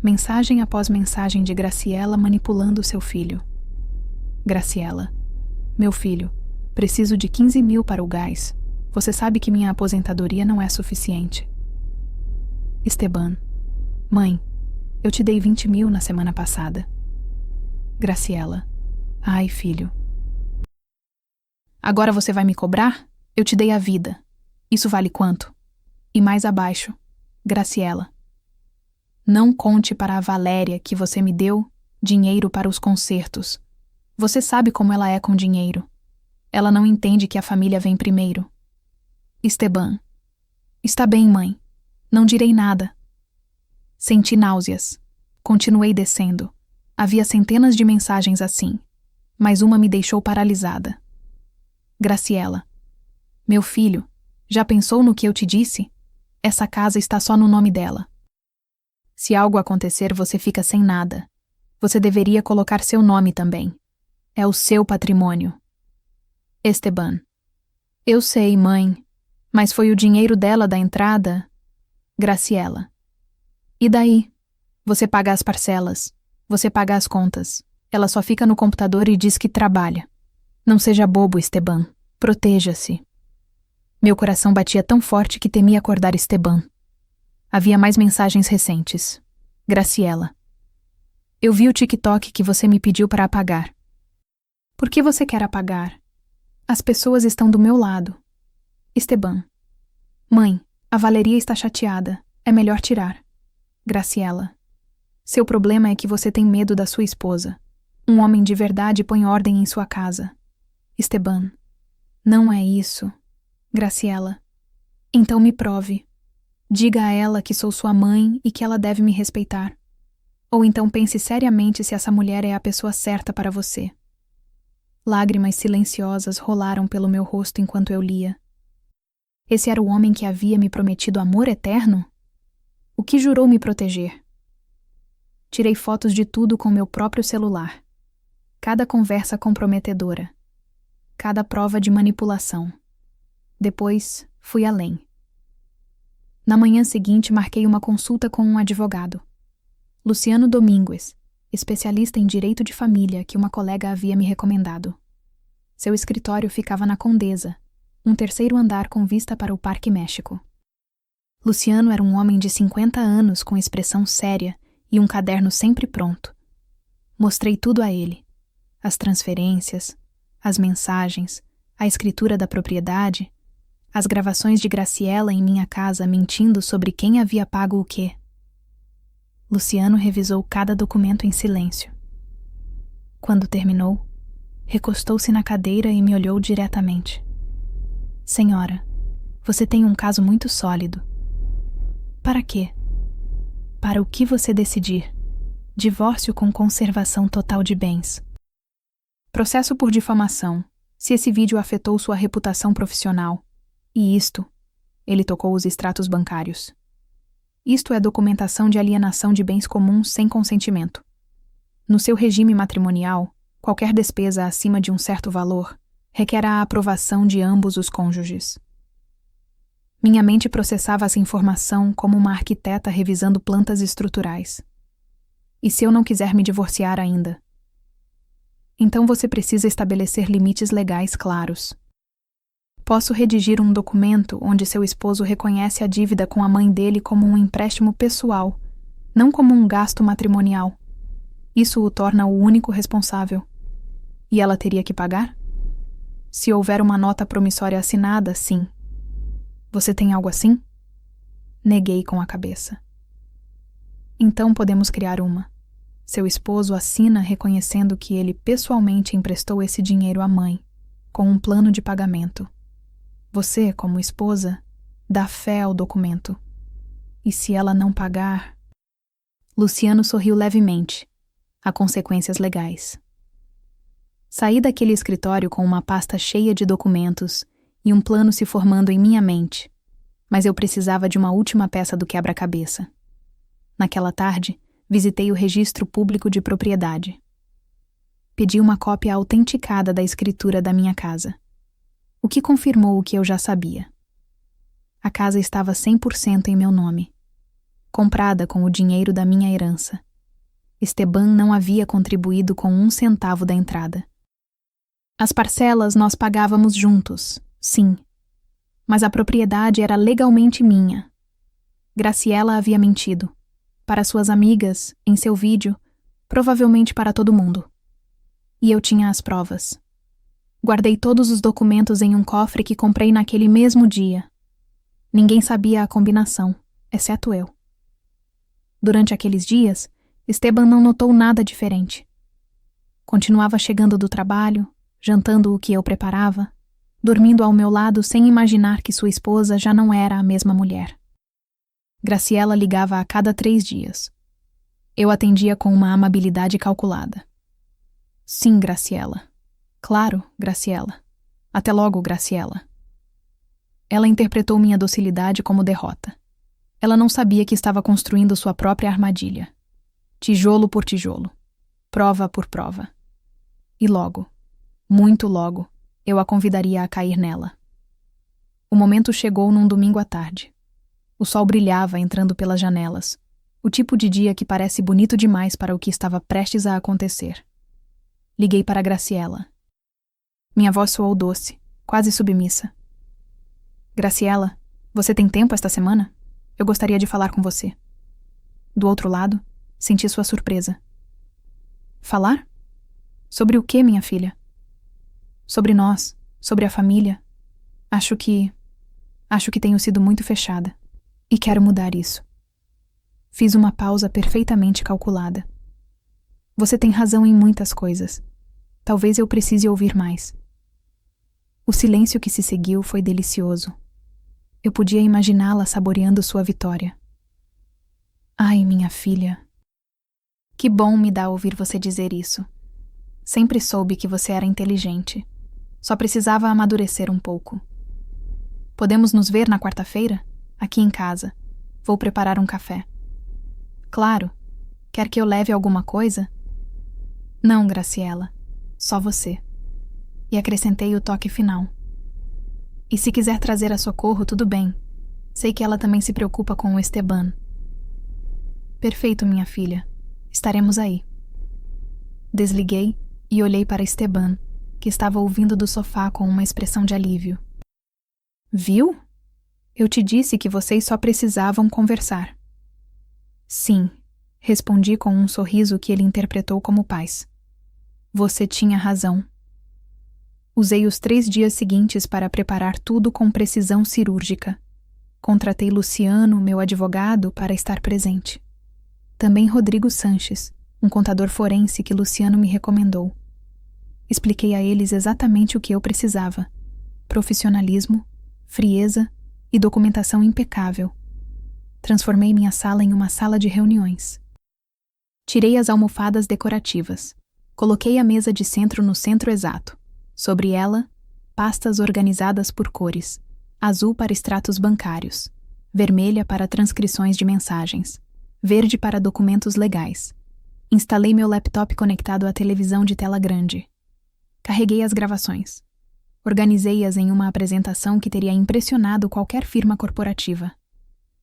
Mensagem após mensagem de Graciela manipulando seu filho. Graciela. Meu filho, preciso de 15.000 para o gás. Você sabe que minha aposentadoria não é suficiente. Esteban. Mãe, eu te dei 20.000 na semana passada. Graciela. Ai, filho. Agora você vai me cobrar? Eu te dei a vida. Isso vale quanto? E mais abaixo. Graciela. Não conte para a Valéria que você me deu dinheiro para os concertos. Você sabe como ela é com dinheiro. Ela não entende que a família vem primeiro. Esteban. Está bem, mãe. Não direi nada. Senti náuseas. Continuei descendo. Havia centenas de mensagens assim. mas uma me deixou paralisada. Graciela, meu filho, já pensou no que eu te disse? Essa casa está só no nome dela. Se algo acontecer, você fica sem nada. Você deveria colocar seu nome também. É o seu patrimônio. Esteban. Eu sei, mãe, mas foi o dinheiro dela da entrada. Graciela. E daí? Você paga as parcelas. Você paga as contas. Ela só fica no computador e diz que trabalha. Não seja bobo, Esteban. Proteja-se. Meu coração batia tão forte que temia acordar Esteban. Havia mais mensagens recentes. Graciela. Eu vi o TikTok que você me pediu para apagar. Por que você quer apagar? As pessoas estão do meu lado. Esteban. Mãe, a Valeria está chateada. É melhor tirar. Graciela. Seu problema é que você tem medo da sua esposa. Um homem de verdade põe ordem em sua casa. Esteban. Não é isso. Graciela. Então me prove. Diga a ela que sou sua mãe e que ela deve me respeitar. Ou então pense seriamente se essa mulher é a pessoa certa para você. Lágrimas silenciosas rolaram pelo meu rosto enquanto eu lia. Esse era o homem que havia me prometido amor eterno? O que jurou me proteger? Tirei fotos de tudo com meu próprio celular. Cada conversa comprometedora. Cada prova de manipulação. Depois, fui além. Na manhã seguinte, marquei uma consulta com um advogado. Luciano Domingues, especialista em direito de família que uma colega havia me recomendado. Seu escritório ficava na Condesa, um terceiro andar com vista para o Parque México. Luciano era um homem de 50 anos com expressão séria e um caderno sempre pronto. Mostrei tudo a ele. As transferências, as mensagens, a escritura da propriedade, as gravações de Graciela em minha casa mentindo sobre quem havia pago o quê. Luciano revisou cada documento em silêncio. Quando terminou, recostou-se na cadeira e me olhou diretamente. Senhora, você tem um caso muito sólido. Para quê? Para o que você decidir. Divórcio com conservação total de bens. Processo por difamação, se esse vídeo afetou sua reputação profissional. E isto, ele tocou os extratos bancários. Isto é documentação de alienação de bens comuns sem consentimento. No seu regime matrimonial, qualquer despesa acima de um certo valor requer a aprovação de ambos os cônjuges. Minha mente processava essa informação como uma arquiteta revisando plantas estruturais. E se eu não quiser me divorciar ainda? Então você precisa estabelecer limites legais claros. Posso redigir um documento onde seu esposo reconhece a dívida com a mãe dele como um empréstimo pessoal, não como um gasto matrimonial. Isso o torna o único responsável. E ela teria que pagar? Se houver uma nota promissória assinada, sim. Você tem algo assim? Neguei com a cabeça. Então podemos criar uma. Seu esposo assina reconhecendo que ele pessoalmente emprestou esse dinheiro à mãe, com um plano de pagamento. Você, como esposa, dá fé ao documento. E se ela não pagar... Luciano sorriu levemente. Há consequências legais. Saí daquele escritório com uma pasta cheia de documentos e um plano se formando em minha mente, mas eu precisava de uma última peça do quebra-cabeça. Naquela tarde, visitei o Registro Público de Propriedade. Pedi uma cópia autenticada da escritura da minha casa, o que confirmou o que eu já sabia. A casa estava 100% em meu nome, comprada com o dinheiro da minha herança. Esteban não havia contribuído com 1 centavo da entrada. As parcelas nós pagávamos juntos, sim, mas a propriedade era legalmente minha. Graciela havia mentido. Para suas amigas, em seu vídeo, provavelmente para todo mundo. E eu tinha as provas. Guardei todos os documentos em um cofre que comprei naquele mesmo dia. Ninguém sabia a combinação, exceto eu. Durante aqueles dias, Esteban não notou nada diferente. Continuava chegando do trabalho, jantando o que eu preparava, dormindo ao meu lado sem imaginar que sua esposa já não era a mesma mulher. Graciela ligava a cada 3 dias. Eu atendia com uma amabilidade calculada. Sim, Graciela, Claro, Graciela. Até logo, Graciela. Ela interpretou minha docilidade como derrota. Ela não sabia que estava construindo sua própria armadilha. Tijolo por tijolo. Prova por prova. E logo, muito logo, eu a convidaria a cair nela. O momento chegou num domingo à tarde. O sol brilhava entrando pelas janelas, o tipo de dia que parece bonito demais para o que estava prestes a acontecer. Liguei para Graciela. Minha voz soou doce, quase submissa. Graciela, você tem tempo esta semana? Eu gostaria de falar com você. Do outro lado, senti sua surpresa. Falar? Sobre o que, minha filha? Sobre nós, sobre a família. Acho que tenho sido muito fechada. E quero mudar isso. Fiz uma pausa perfeitamente calculada. Você tem razão em muitas coisas. Talvez eu precise ouvir mais. O silêncio que se seguiu foi delicioso. Eu podia imaginá-la saboreando sua vitória. Ai, minha filha. Que bom me dá ouvir você dizer isso. Sempre soube que você era inteligente. Só precisava amadurecer um pouco. Podemos nos ver na quarta-feira? Aqui em casa. Vou preparar um café. Claro. Quer que eu leve alguma coisa? Não, Graciela. Só você. E acrescentei o toque final. E se quiser trazer a Socorro, tudo bem. Sei que ela também se preocupa com o Esteban. Perfeito, minha filha. Estaremos aí. Desliguei e olhei para Esteban, que estava ouvindo do sofá com uma expressão de alívio. Viu? Eu te disse que vocês só precisavam conversar. Sim, respondi com um sorriso que ele interpretou como paz. Você tinha razão. Usei os 3 dias seguintes para preparar tudo com precisão cirúrgica. Contratei Luciano, meu advogado, para estar presente. Também Rodrigo Sanches, um contador forense que Luciano me recomendou. Expliquei a eles exatamente o que eu precisava: profissionalismo, frieza e documentação impecável. Transformei minha sala em uma sala de reuniões. Tirei as almofadas decorativas. Coloquei a mesa de centro no centro exato. Sobre ela, pastas organizadas por cores: azul para extratos bancários, vermelha para transcrições de mensagens, verde para documentos legais. Instalei meu laptop conectado à televisão de tela grande. Carreguei as gravações. Organizei-as em uma apresentação que teria impressionado qualquer firma corporativa.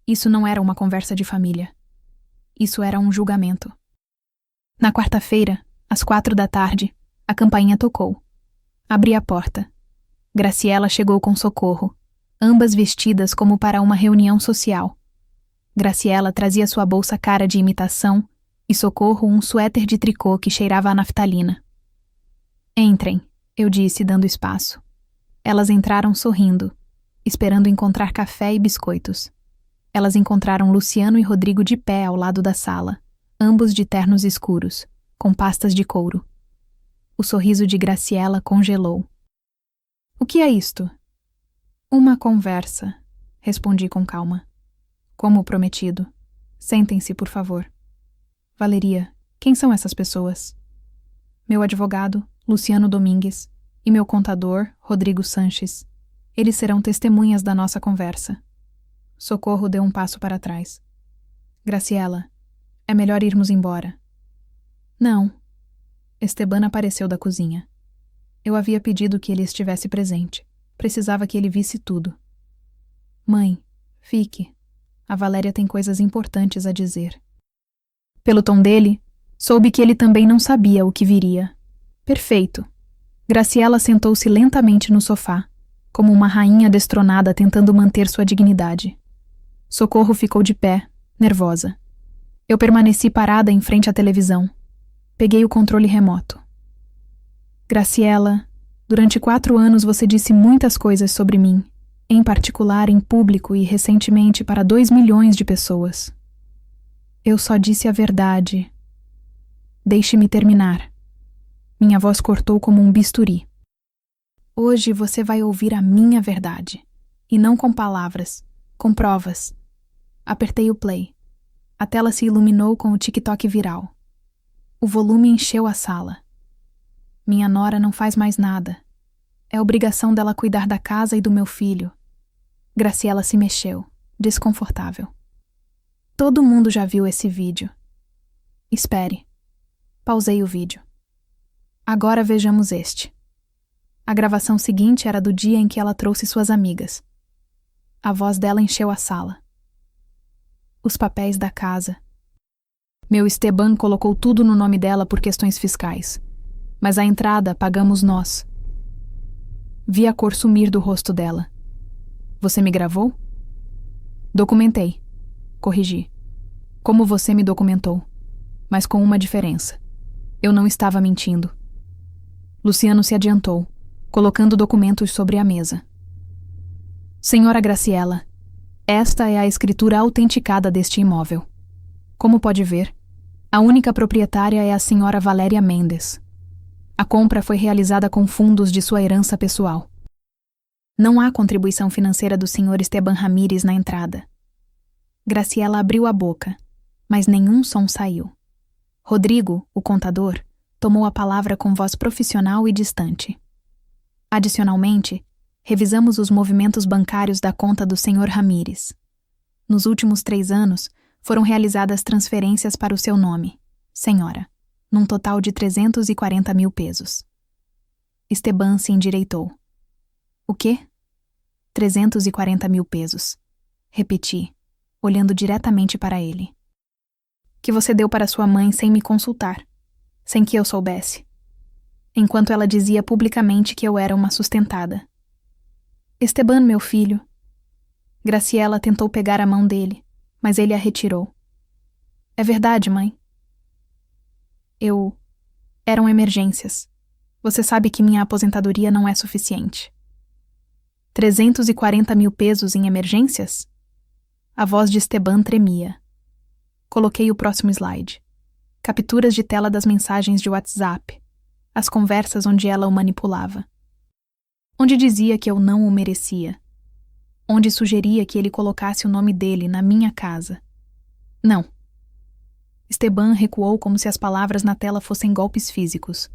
Isso não era uma conversa de família. Isso era um julgamento. Na quarta-feira, às 4 da tarde, a campainha tocou. Abri a porta. Graciela chegou com Socorro, ambas vestidas como para uma reunião social. Graciela trazia sua bolsa cara de imitação e Socorro um suéter de tricô que cheirava a naftalina. Entrem, eu disse, dando espaço. Elas entraram sorrindo, esperando encontrar café e biscoitos. Elas encontraram Luciano e Rodrigo de pé ao lado da sala, ambos de ternos escuros, com pastas de couro. O sorriso de Graciela congelou. O que é isto? Uma conversa, respondi com calma. Como prometido. Sentem-se, por favor. Valeria, quem são essas pessoas? Meu advogado, Luciano Domingues, e meu contador, Rodrigo Sanches. Eles serão testemunhas da nossa conversa. Socorro deu um passo para trás. Graciela, é melhor irmos embora. Não. Esteban apareceu da cozinha. Eu havia pedido que ele estivesse presente. Precisava que ele visse tudo. Mãe, fique. A Valéria tem coisas importantes a dizer. Pelo tom dele, soube que ele também não sabia o que viria. Perfeito. Graciela sentou-se lentamente no sofá, como uma rainha destronada tentando manter sua dignidade. Socorro ficou de pé, nervosa. Eu permaneci parada em frente à televisão. Peguei o controle remoto. Graciela, durante 4 anos você disse muitas coisas sobre mim, em particular em público e recentemente para 2 milhões de pessoas. Eu só disse a verdade. Deixe-me terminar. Minha voz cortou como um bisturi. Hoje você vai ouvir a minha verdade. E não com palavras, com provas. Apertei o play. A tela se iluminou com o TikTok viral. O volume encheu a sala. Minha nora não faz mais nada. É obrigação dela cuidar da casa e do meu filho. Graciela se mexeu, desconfortável. Todo mundo já viu esse vídeo. Espere. Pausei o vídeo. Agora vejamos este. A gravação seguinte era do dia em que ela trouxe suas amigas. A voz dela encheu a sala. Os papéis da casa. Meu Esteban colocou tudo no nome dela por questões fiscais. Mas a entrada pagamos nós. Vi a cor sumir do rosto dela. Você me gravou? Documentei. Corrigi. Como você me documentou. Mas com uma diferença. Eu não estava mentindo. Luciano se adiantou, colocando documentos sobre a mesa. Senhora Graciela, esta é a escritura autenticada deste imóvel. Como pode ver, a única proprietária é a senhora Valéria Mendes. A compra foi realizada com fundos de sua herança pessoal. Não há contribuição financeira do senhor Esteban Ramírez na entrada. Graciela abriu a boca, mas nenhum som saiu. Rodrigo, o contador, tomou a palavra com voz profissional e distante. Adicionalmente, revisamos os movimentos bancários da conta do senhor Ramírez. Nos últimos 3 anos, foram realizadas transferências para o seu nome, senhora, num total de 340 mil pesos. Esteban se endireitou. O quê? 340 mil pesos. Repeti, olhando diretamente para ele. Que você deu para sua mãe sem me consultar, sem que eu soubesse. Enquanto ela dizia publicamente que eu era uma sustentada. Esteban, meu filho. Graciela tentou pegar a mão dele, mas ele a retirou. É verdade, mãe. Eram emergências. Você sabe que minha aposentadoria não é suficiente. 340 mil pesos em emergências? A voz de Esteban tremia. Coloquei o próximo slide. Capturas de tela das mensagens de WhatsApp. As conversas onde ela o manipulava. Onde dizia que eu não o merecia. Onde sugeria que ele colocasse o nome dele na minha casa. Não. Esteban recuou como se as palavras na tela fossem golpes físicos.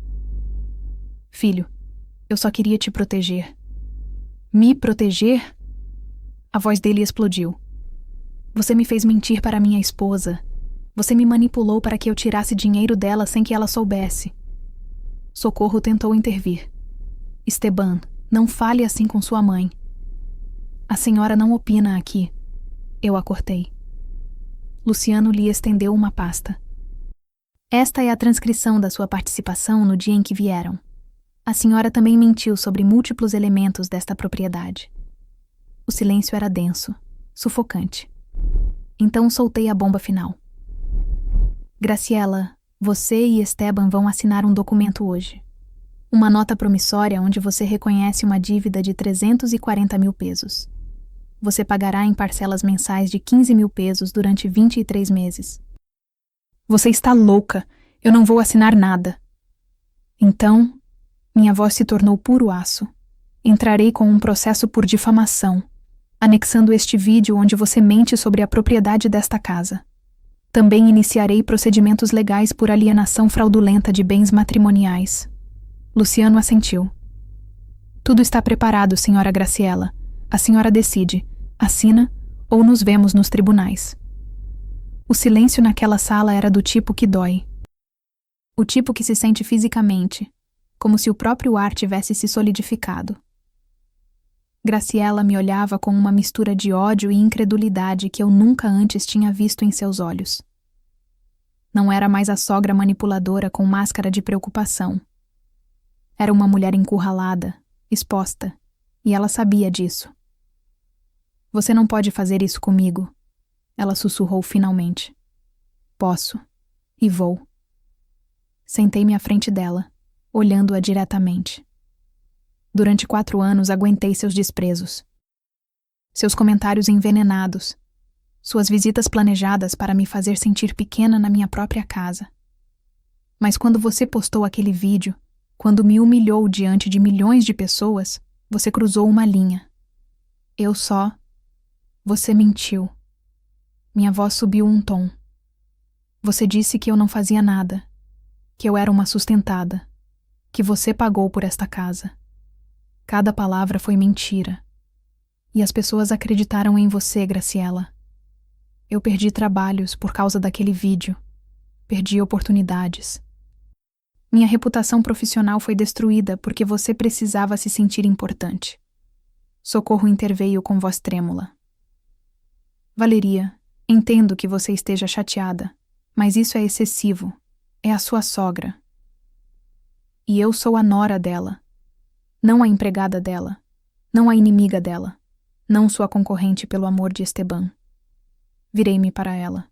Filho, eu só queria te proteger. Me proteger? A voz dele explodiu. Você me fez mentir para minha esposa. Você me manipulou para que eu tirasse dinheiro dela sem que ela soubesse. Socorro tentou intervir. Esteban, não fale assim com sua mãe. A senhora não opina aqui. Eu a cortei. Luciano lhe estendeu uma pasta. Esta é a transcrição da sua participação no dia em que vieram. A senhora também mentiu sobre múltiplos elementos desta propriedade. O silêncio era denso, sufocante. Então soltei a bomba final. Graciela, você e Esteban vão assinar um documento hoje. Uma nota promissória onde você reconhece uma dívida de 340 mil pesos. Você pagará em parcelas mensais de 15 mil pesos durante 23 meses. Você está louca. Eu não vou assinar nada. Então, minha voz se tornou puro aço. Entrarei com um processo por difamação, anexando este vídeo onde você mente sobre a propriedade desta casa. Também iniciarei procedimentos legais por alienação fraudulenta de bens matrimoniais. Luciano assentiu. Tudo está preparado, senhora Graciela. A senhora decide. Assina ou nos vemos nos tribunais. O silêncio naquela sala era do tipo que dói. O tipo que se sente fisicamente, como se o próprio ar tivesse se solidificado. Graciela me olhava com uma mistura de ódio e incredulidade que eu nunca antes tinha visto em seus olhos. Não era mais a sogra manipuladora com máscara de preocupação. Era uma mulher encurralada, exposta, e ela sabia disso. Você não pode fazer isso comigo, ela sussurrou finalmente. Posso, e vou. Sentei-me à frente dela, olhando-a diretamente. Durante 4 anos aguentei seus desprezos. Seus comentários envenenados. Suas visitas planejadas para me fazer sentir pequena na minha própria casa. Mas quando você postou aquele vídeo, quando me humilhou diante de milhões de pessoas, você cruzou uma linha. Você mentiu. Minha voz subiu um tom. Você disse que eu não fazia nada, que eu era uma sustentada, Que você pagou por esta casa. Cada palavra foi mentira. E as pessoas acreditaram em você, Graciela. Eu perdi trabalhos por causa daquele vídeo. Perdi oportunidades. Minha reputação profissional foi destruída porque você precisava se sentir importante. Socorro interveio com voz trêmula. Valeria, entendo que você esteja chateada, mas isso é excessivo. É a sua sogra. E eu sou a nora dela. Não a empregada dela. Não a inimiga dela. Não sua concorrente pelo amor de Esteban. Virei-me para ela.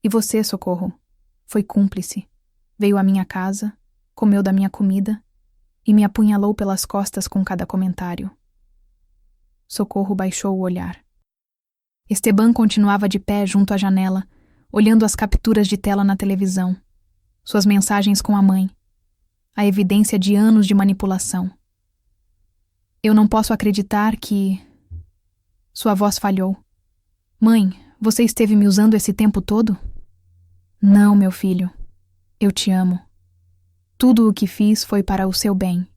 E você, Socorro, foi cúmplice. Veio à minha casa, comeu da minha comida e me apunhalou pelas costas com cada comentário. Socorro baixou o olhar. Esteban continuava de pé junto à janela, olhando as capturas de tela na televisão, suas mensagens com a mãe, a evidência de anos de manipulação. Eu não posso acreditar que... Sua voz falhou. Mãe, você esteve me usando esse tempo todo? Não, meu filho. Eu te amo. Tudo o que fiz foi para o seu bem.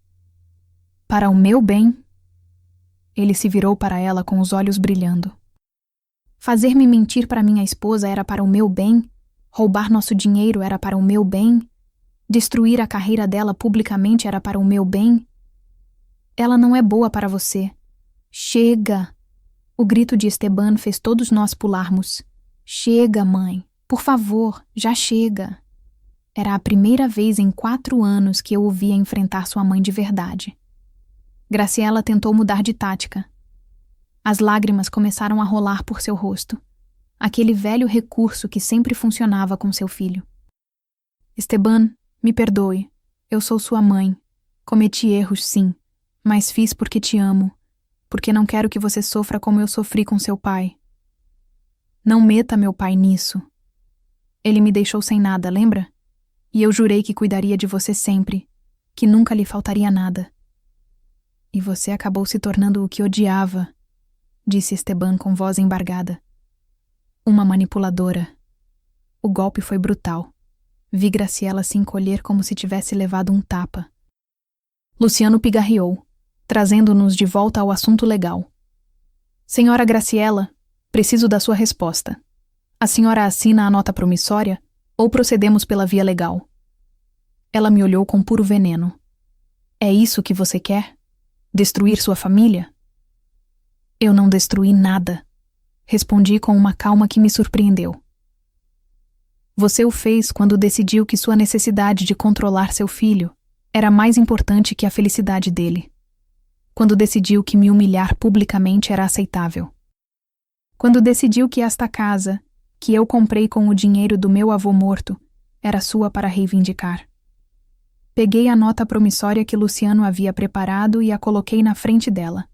Para o meu bem? Ele se virou para ela com os olhos brilhando. Fazer-me mentir para minha esposa era para o meu bem? Roubar nosso dinheiro era para o meu bem? Destruir a carreira dela publicamente era para o meu bem? Ela não é boa para você. Chega! O grito de Esteban fez todos nós pularmos. Chega, mãe. Por favor, já chega. Era a primeira vez em 4 anos que eu o via enfrentar sua mãe de verdade. Graciela tentou mudar de tática. As lágrimas começaram a rolar por seu rosto. Aquele velho recurso que sempre funcionava com seu filho. Esteban, me perdoe. Eu sou sua mãe. Cometi erros, sim, mas fiz porque te amo. Porque não quero que você sofra como eu sofri com seu pai. Não meta meu pai nisso. Ele me deixou sem nada, lembra? E eu jurei que cuidaria de você sempre, que nunca lhe faltaria nada. E você acabou se tornando o que odiava, disse Esteban com voz embargada. Uma manipuladora. O golpe foi brutal. Vi Graciela se encolher como se tivesse levado um tapa. Luciano pigarreou, trazendo-nos de volta ao assunto legal. Senhora Graciela, preciso da sua resposta. A senhora assina a nota promissória ou procedemos pela via legal? Ela me olhou com puro veneno. É isso que você quer? Destruir sua família? Eu não destruí nada, respondi com uma calma que me surpreendeu. Você o fez quando decidiu que sua necessidade de controlar seu filho era mais importante que a felicidade dele. Quando decidiu que me humilhar publicamente era aceitável. Quando decidiu que esta casa, que eu comprei com o dinheiro do meu avô morto, era sua para reivindicar. Peguei a nota promissória que Luciano havia preparado e a coloquei na frente dela.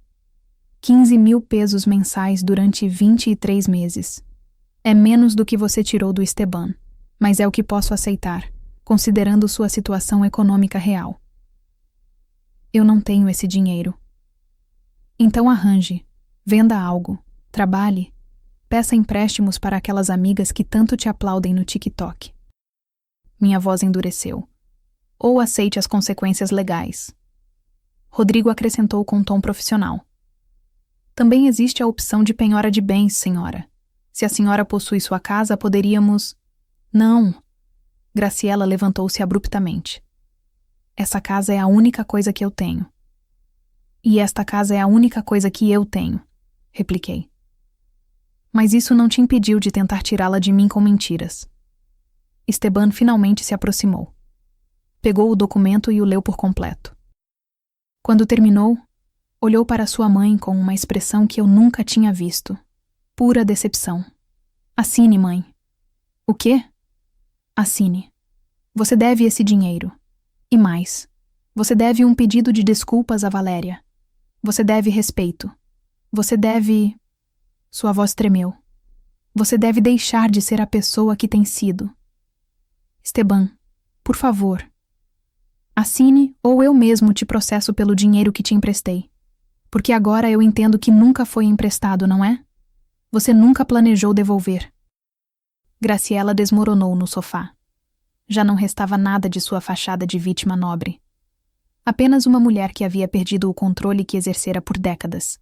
15.000 pesos mensais durante 23 meses. É menos do que você tirou do Esteban, mas é o que posso aceitar, considerando sua situação econômica real. Eu não tenho esse dinheiro. Então arranje, venda algo, trabalhe, peça empréstimos para aquelas amigas que tanto te aplaudem no TikTok. Minha voz endureceu. Ou aceite as consequências legais. Rodrigo acrescentou com tom profissional. Também existe a opção de penhora de bens, senhora. Se a senhora possui sua casa, poderíamos... Não. Graciela levantou-se abruptamente. Essa casa é a única coisa que eu tenho. E esta casa é a única coisa que eu tenho, repliquei. Mas isso não te impediu de tentar tirá-la de mim com mentiras. Esteban finalmente se aproximou. Pegou o documento e o leu por completo. Quando terminou, olhou para sua mãe com uma expressão que eu nunca tinha visto. Pura decepção. Assine, mãe. O quê? Assine. Você deve esse dinheiro. E mais. Você deve um pedido de desculpas a Valéria. Você deve respeito. Você deve... Sua voz tremeu. Você deve deixar de ser a pessoa que tem sido. Esteban, por favor. Assine ou eu mesmo te processo pelo dinheiro que te emprestei. Porque agora eu entendo que nunca foi emprestado, não é? Você nunca planejou devolver. Graciela desmoronou no sofá. Já não restava nada de sua fachada de vítima nobre. Apenas uma mulher que havia perdido o controle que exercera por décadas.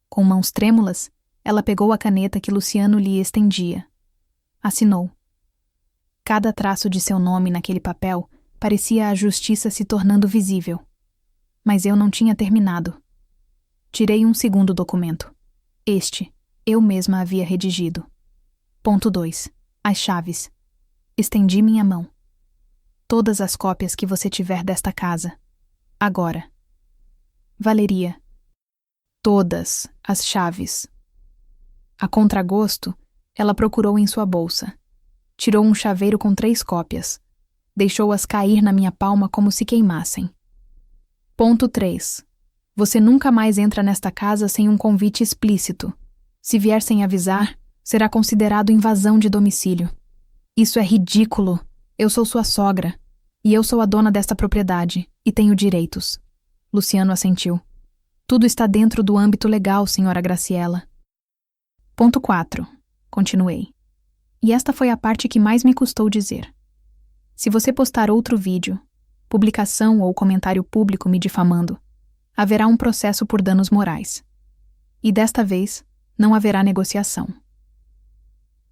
Com mãos trêmulas, ela pegou a caneta que Luciano lhe estendia. Assinou. Cada traço de seu nome naquele papel parecia a justiça se tornando visível. Mas eu não tinha terminado. Tirei um segundo documento. Este, eu mesma havia redigido. Ponto 2. As chaves. Estendi minha mão. Todas as cópias que você tiver desta casa. Agora. Valeria. Todas as chaves. A contragosto, ela procurou em sua bolsa. Tirou um chaveiro com 3 cópias. Deixou-as cair na minha palma como se queimassem. Ponto 3. Você nunca mais entra nesta casa sem um convite explícito. Se vier sem avisar, será considerado invasão de domicílio. Isso é ridículo. Eu sou sua sogra. E eu sou a dona desta propriedade. E tenho direitos. Luciano assentiu. Tudo está dentro do âmbito legal, senhora Graciela. Ponto 4. Continuei. E esta foi a parte que mais me custou dizer. Se você postar outro vídeo, publicação ou comentário público me difamando, haverá um processo por danos morais. E desta vez, não haverá negociação.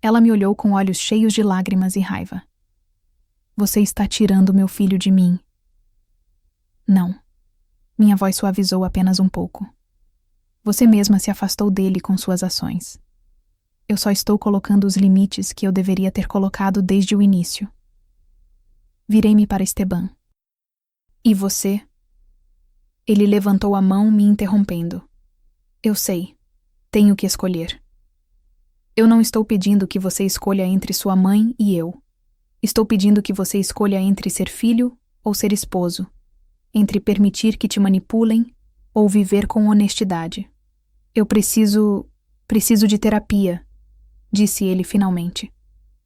Ela me olhou com olhos cheios de lágrimas e raiva. Você está tirando meu filho de mim. Não. Minha voz suavizou apenas um pouco. Você mesma se afastou dele com suas ações. Eu só estou colocando os limites que eu deveria ter colocado desde o início. Virei-me para Esteban. E você? Ele levantou a mão, me interrompendo. Eu sei. Tenho que escolher. Eu não estou pedindo que você escolha entre sua mãe e eu. Estou pedindo que você escolha entre ser filho ou ser esposo, entre permitir que te manipulem ou viver com honestidade. Eu preciso de terapia, disse ele finalmente.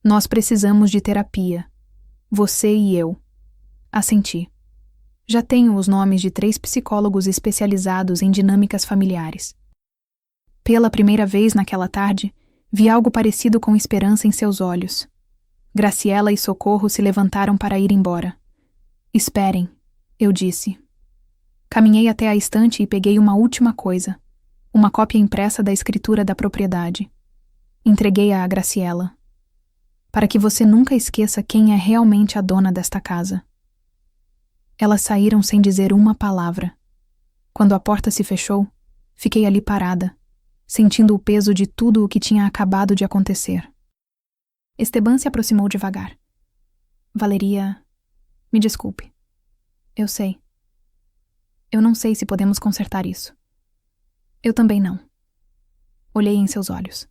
Nós precisamos de terapia. Você e eu. Assenti. Já tenho os nomes de 3 psicólogos especializados em dinâmicas familiares. Pela primeira vez naquela tarde, vi algo parecido com esperança em seus olhos. Graciela e Socorro se levantaram para ir embora. Esperem, eu disse. Caminhei até a estante e peguei uma última coisa, uma cópia impressa da escritura da propriedade. Entreguei-a a Graciela. Para que você nunca esqueça quem é realmente a dona desta casa. Elas saíram sem dizer uma palavra. Quando a porta se fechou, fiquei ali parada, sentindo o peso de tudo o que tinha acabado de acontecer. Esteban se aproximou devagar. Valeria, me desculpe. Eu sei. Eu não sei se podemos consertar isso. Eu também não. Olhei em seus olhos.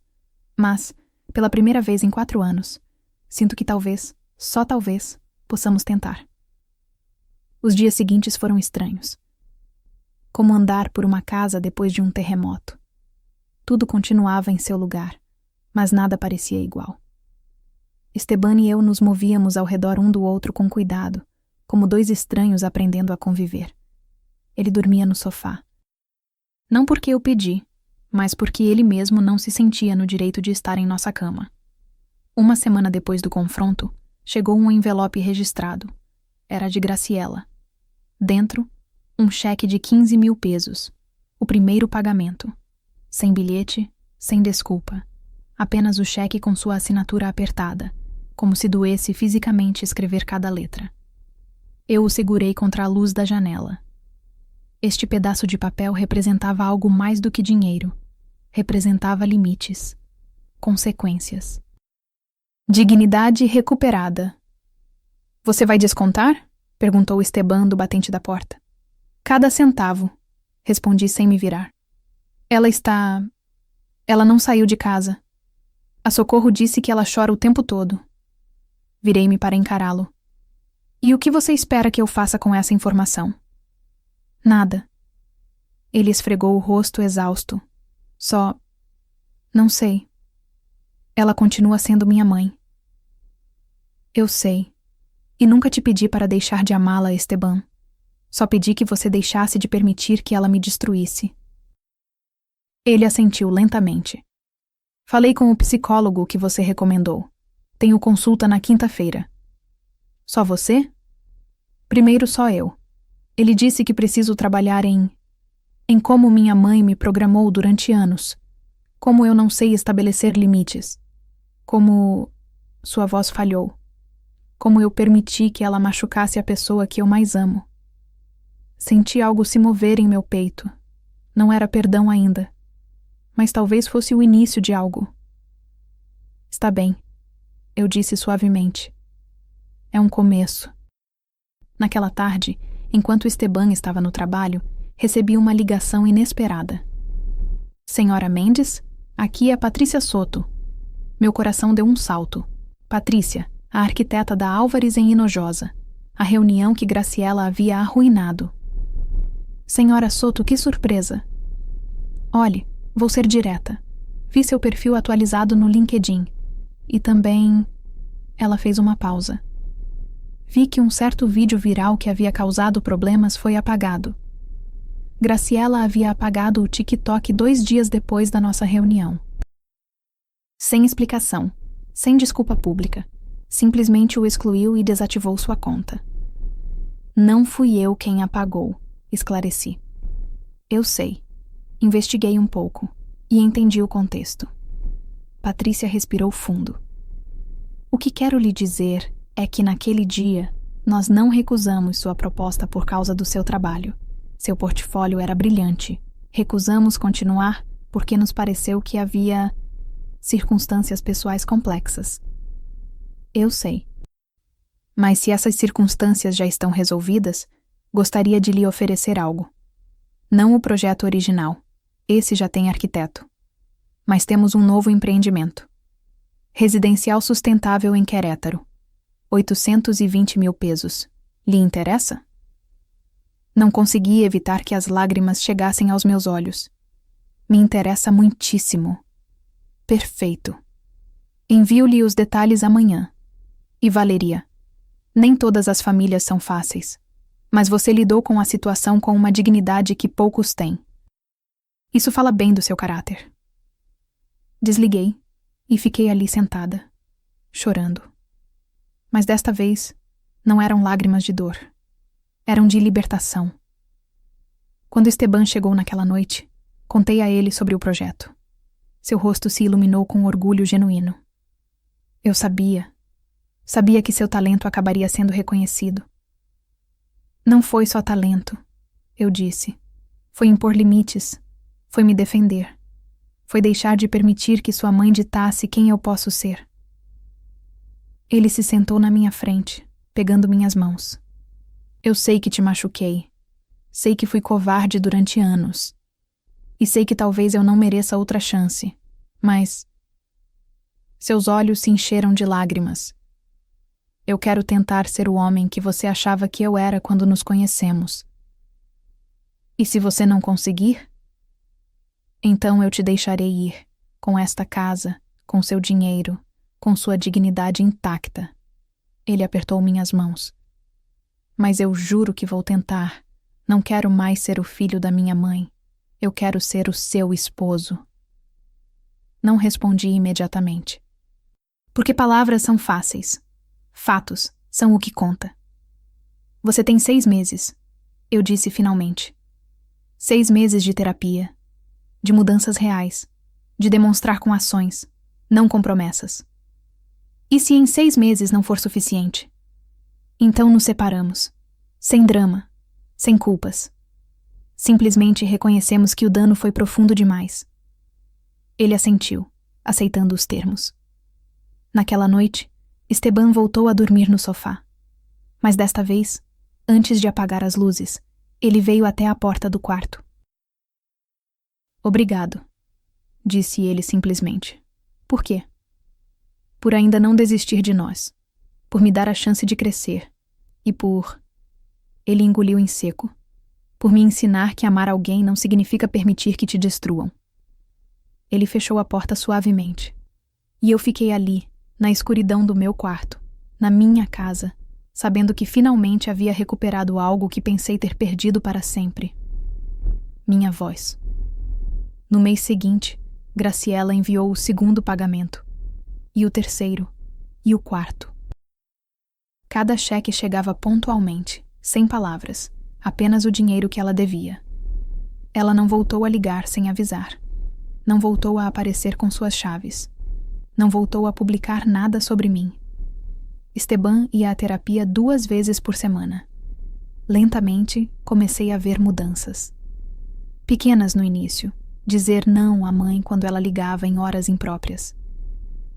Mas, pela primeira vez em 4 anos, sinto que talvez, só talvez, possamos tentar. Os dias seguintes foram estranhos. Como andar por uma casa depois de um terremoto. Tudo continuava em seu lugar, mas nada parecia igual. Esteban e eu nos movíamos ao redor um do outro com cuidado, como 2 estranhos aprendendo a conviver. Ele dormia no sofá. Não porque eu pedi, mas porque ele mesmo não se sentia no direito de estar em nossa cama. Uma semana depois do confronto, chegou um envelope registrado. Era de Graciela. Dentro, um cheque de 15 mil pesos. O primeiro pagamento. Sem bilhete, sem desculpa. Apenas o cheque com sua assinatura apertada, como se doesse fisicamente escrever cada letra. Eu o segurei contra a luz da janela. Este pedaço de papel representava algo mais do que dinheiro. Representava limites, consequências. Dignidade recuperada. Você vai descontar? Perguntou Esteban do batente da porta. Cada centavo, respondi sem me virar. Ela não saiu de casa. A Socorro disse que ela chora o tempo todo. Virei-me para encará-lo. E o que você espera que eu faça com essa informação? Nada. Ele esfregou o rosto exausto. Não sei. Ela continua sendo minha mãe. Eu sei. E nunca te pedi para deixar de amá-la, Esteban. Só pedi que você deixasse de permitir que ela me destruísse. Ele assentiu lentamente. Falei com o psicólogo que você recomendou. Tenho consulta na quinta-feira. Só você? Primeiro só eu. Ele disse que preciso trabalhar em como minha mãe me programou durante anos, como eu não sei estabelecer limites, como sua voz falhou, como eu permiti que ela machucasse a pessoa que eu mais amo. Senti algo se mover em meu peito. Não era perdão ainda, mas talvez fosse o início de algo. Está bem, eu disse suavemente. É um começo. Naquela tarde, enquanto Esteban estava no trabalho, recebi uma ligação inesperada. Senhora Mendes, aqui é Patrícia Soto. Meu coração deu um salto. Patrícia, a arquiteta da Álvares em Hinojosa. A reunião que Graciela havia arruinado. Senhora Soto, que surpresa! Olhe, vou ser direta. Vi seu perfil atualizado no LinkedIn. E também... Ela fez uma pausa. Vi que um certo vídeo viral que havia causado problemas foi apagado. Graciela havia apagado o TikTok 2 dias depois da nossa reunião. Sem explicação, sem desculpa pública. Simplesmente o excluiu e desativou sua conta. Não fui eu quem apagou, esclareci. Eu sei. Investiguei um pouco e entendi o contexto. Patrícia respirou fundo. O que quero lhe dizer é que naquele dia nós não recusamos sua proposta por causa do seu trabalho. Seu portfólio era brilhante. Recusamos continuar porque nos pareceu que havia circunstâncias pessoais complexas. Eu sei. Mas se essas circunstâncias já estão resolvidas, gostaria de lhe oferecer algo. Não o projeto original. Esse já tem arquiteto. Mas temos um novo empreendimento. Residencial sustentável em Querétaro. 820 mil pesos. Lhe interessa? Não consegui evitar que as lágrimas chegassem aos meus olhos. Me interessa muitíssimo. Perfeito. Envio-lhe os detalhes amanhã. E Valeria, nem todas as famílias são fáceis, mas você lidou com a situação com uma dignidade que poucos têm. Isso fala bem do seu caráter. Desliguei e fiquei ali sentada, chorando. Mas desta vez, não eram lágrimas de dor. Eram de libertação. Quando Esteban chegou naquela noite, contei a ele sobre o projeto. Seu rosto se iluminou com orgulho genuíno. Eu sabia que seu talento acabaria sendo reconhecido. Não foi só talento, eu disse. Foi impor limites, foi me defender. Foi deixar de permitir que sua mãe ditasse quem eu posso ser. Ele se sentou na minha frente, pegando minhas mãos. Eu sei que te machuquei. Sei que fui covarde durante anos. E sei que talvez eu não mereça outra chance. Mas... Seus olhos se encheram de lágrimas. Eu quero tentar ser o homem que você achava que eu era quando nos conhecemos. E se você não conseguir? Então eu te deixarei ir, com esta casa, com seu dinheiro, com sua dignidade intacta. Ele apertou minhas mãos. Mas eu juro que vou tentar. Não quero mais ser o filho da minha mãe. Eu quero ser o seu esposo. Não respondi imediatamente. Porque palavras são fáceis. Fatos são o que conta. Você tem 6 meses, eu disse finalmente. 6 meses de terapia, de mudanças reais, de demonstrar com ações, não com promessas. E se em 6 meses não for suficiente? Então nos separamos, sem drama, sem culpas. Simplesmente reconhecemos que o dano foi profundo demais. Ele assentiu, aceitando os termos. Naquela noite, Esteban voltou a dormir no sofá. Mas desta vez, antes de apagar as luzes, ele veio até a porta do quarto. Obrigado, disse ele simplesmente. Por quê? Por ainda não desistir de nós, por me dar a chance de crescer e por... Ele engoliu em seco. Por me ensinar que amar alguém não significa permitir que te destruam. Ele fechou a porta suavemente. E eu fiquei ali, na escuridão do meu quarto, na minha casa, sabendo que finalmente havia recuperado algo que pensei ter perdido para sempre. Minha voz. No mês seguinte, Graciela enviou o 2º pagamento, e o 3º, e o 4º. Cada cheque chegava pontualmente, sem palavras, apenas o dinheiro que ela devia. Ela não voltou a ligar sem avisar. Não voltou a aparecer com suas chaves. Não voltou a publicar nada sobre mim. Esteban ia à terapia 2 vezes por semana. Lentamente, comecei a ver mudanças. Pequenas no início, dizer não à mãe quando ela ligava em horas impróprias.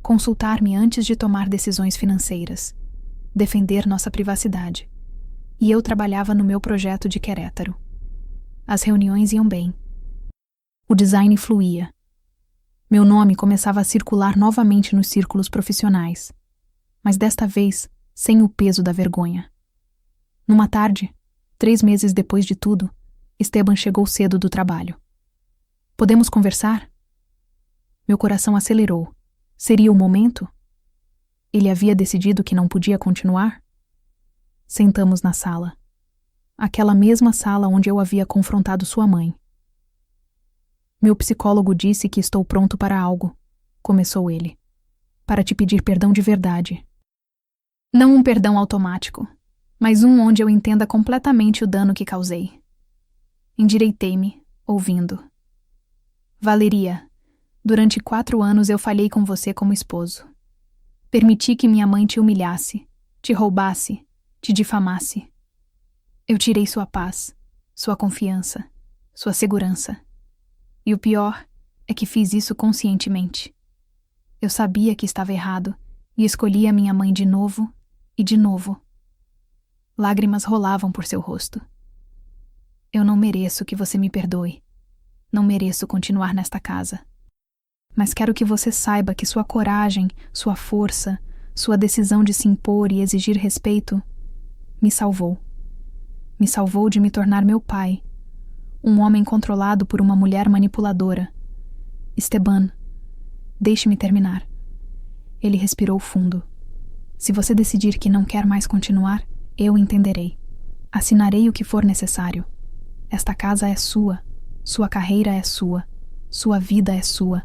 Consultar-me antes de tomar decisões financeiras. Defender nossa privacidade. E eu trabalhava no meu projeto de Querétaro. As reuniões iam bem. O design fluía. Meu nome começava a circular novamente nos círculos profissionais, mas desta vez sem o peso da vergonha. Numa tarde, 3 meses depois de tudo, Esteban chegou cedo do trabalho. Podemos conversar? Meu coração acelerou. Seria o momento? Ele havia decidido que não podia continuar? Sentamos na sala. Aquela mesma sala onde eu havia confrontado sua mãe. Meu psicólogo disse que estou pronto para algo, começou ele. Para te pedir perdão de verdade. Não um perdão automático, mas um onde eu entenda completamente o dano que causei. Endireitei-me, ouvindo. Valeria, durante 4 anos eu falhei com você como esposo. Permiti que minha mãe te humilhasse, te roubasse, te difamasse. Eu tirei sua paz, sua confiança, sua segurança. E o pior é que fiz isso conscientemente. Eu sabia que estava errado e escolhi a minha mãe de novo e de novo. Lágrimas rolavam por seu rosto. Eu não mereço que você me perdoe. Não mereço continuar nesta casa. Mas quero que você saiba que sua coragem, sua força, sua decisão de se impor e exigir respeito me salvou. Me salvou de me tornar meu pai, um homem controlado por uma mulher manipuladora. Esteban, deixe-me terminar. Ele respirou fundo. Se você decidir que não quer mais continuar, eu entenderei. Assinarei o que for necessário. Esta casa é sua carreira é sua vida é sua.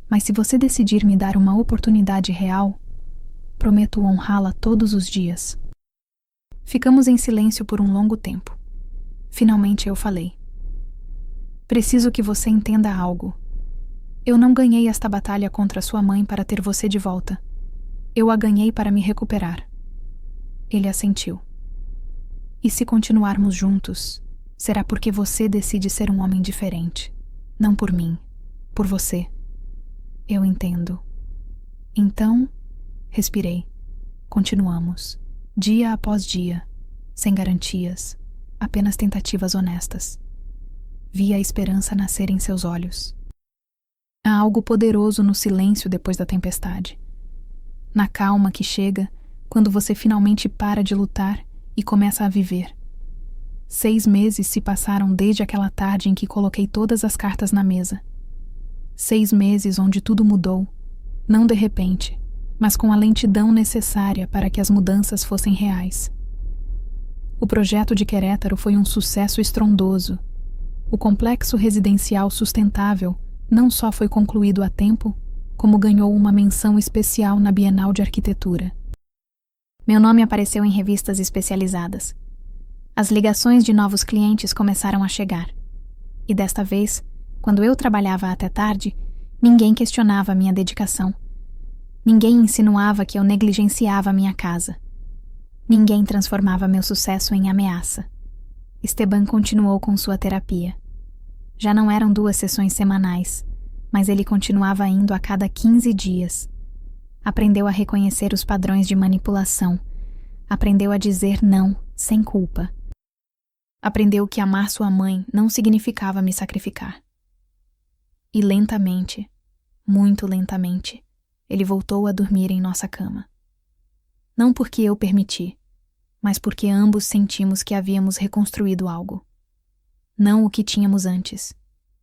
Mas se você decidir me dar uma oportunidade real, prometo honrá-la todos os dias. Ficamos em silêncio por um longo tempo. Finalmente eu falei. Preciso que você entenda algo. Eu não ganhei esta batalha contra sua mãe para ter você de volta. Eu a ganhei para me recuperar. Ele assentiu. E se continuarmos juntos, será porque você decide ser um homem diferente. Não por mim, por você. Eu entendo. Então, respirei. Continuamos. Dia após dia, sem garantias, apenas tentativas honestas. Vi a esperança nascer em seus olhos. Há algo poderoso no silêncio depois da tempestade. Na calma que chega quando você finalmente para de lutar e começa a viver. 6 meses se passaram desde aquela tarde em que coloquei todas as cartas na mesa. 6 meses onde tudo mudou, não de repente, mas com a lentidão necessária para que as mudanças fossem reais. O projeto de Querétaro foi um sucesso estrondoso. O complexo residencial sustentável não só foi concluído a tempo, como ganhou uma menção especial na Bienal de Arquitetura. Meu nome apareceu em revistas especializadas. As ligações de novos clientes começaram a chegar. E desta vez, quando eu trabalhava até tarde, ninguém questionava minha dedicação. Ninguém insinuava que eu negligenciava minha casa. Ninguém transformava meu sucesso em ameaça. Esteban continuou com sua terapia. Já não eram 2 sessões semanais, mas ele continuava indo a cada 15 dias. Aprendeu a reconhecer os padrões de manipulação. Aprendeu a dizer não, sem culpa. Aprendeu que amar sua mãe não significava me sacrificar. E lentamente, muito lentamente, ele voltou a dormir em nossa cama. Não porque eu permiti, mas porque ambos sentimos que havíamos reconstruído algo. Não o que tínhamos antes.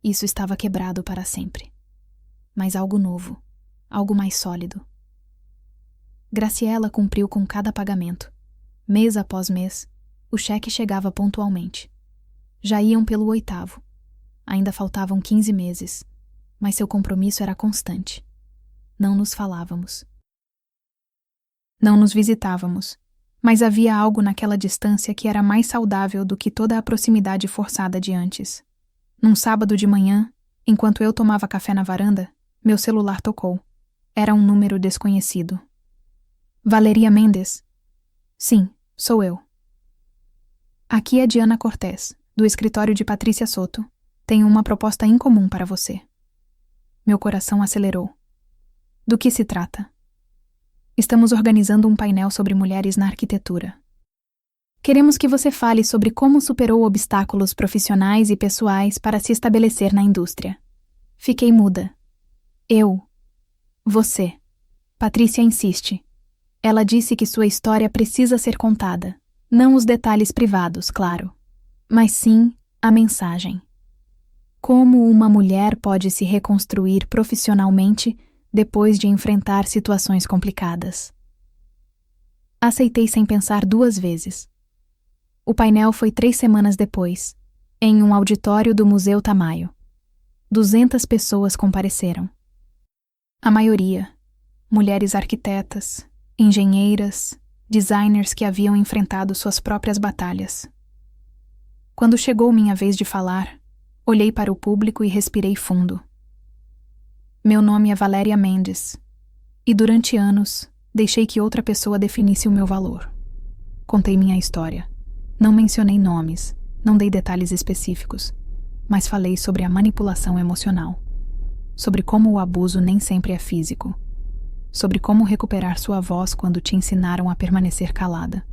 Isso estava quebrado para sempre. Mas algo novo, algo mais sólido. Graciela cumpriu com cada pagamento. Mês após mês, o cheque chegava pontualmente. Já iam pelo 8º. Ainda faltavam 15 meses, mas seu compromisso era constante. Não nos falávamos. Não nos visitávamos. Mas havia algo naquela distância que era mais saudável do que toda a proximidade forçada de antes. Num sábado de manhã, enquanto eu tomava café na varanda, meu celular tocou. Era um número desconhecido. Valeria Mendes? Sim, sou eu. Aqui é Diana Cortez, do escritório de Patrícia Soto. Tenho uma proposta incomum para você. Meu coração acelerou. Do que se trata? Estamos organizando um painel sobre mulheres na arquitetura. Queremos que você fale sobre como superou obstáculos profissionais e pessoais para se estabelecer na indústria. Fiquei muda. Você. Patrícia insiste. Ela disse que sua história precisa ser contada. Não os detalhes privados, claro. Mas sim a mensagem. Como uma mulher pode se reconstruir profissionalmente depois de enfrentar situações complicadas. Aceitei sem pensar 2 vezes. O painel foi 3 semanas depois, em um auditório do Museu Tamayo. 200 pessoas compareceram. A maioria, mulheres arquitetas, engenheiras, designers que haviam enfrentado suas próprias batalhas. Quando chegou minha vez de falar, olhei para o público e respirei fundo. Meu nome é Valeria Mendes, e durante anos deixei que outra pessoa definisse o meu valor. Contei minha história. Não mencionei nomes, não dei detalhes específicos, mas falei sobre a manipulação emocional, sobre como o abuso nem sempre é físico, sobre como recuperar sua voz quando te ensinaram a permanecer calada.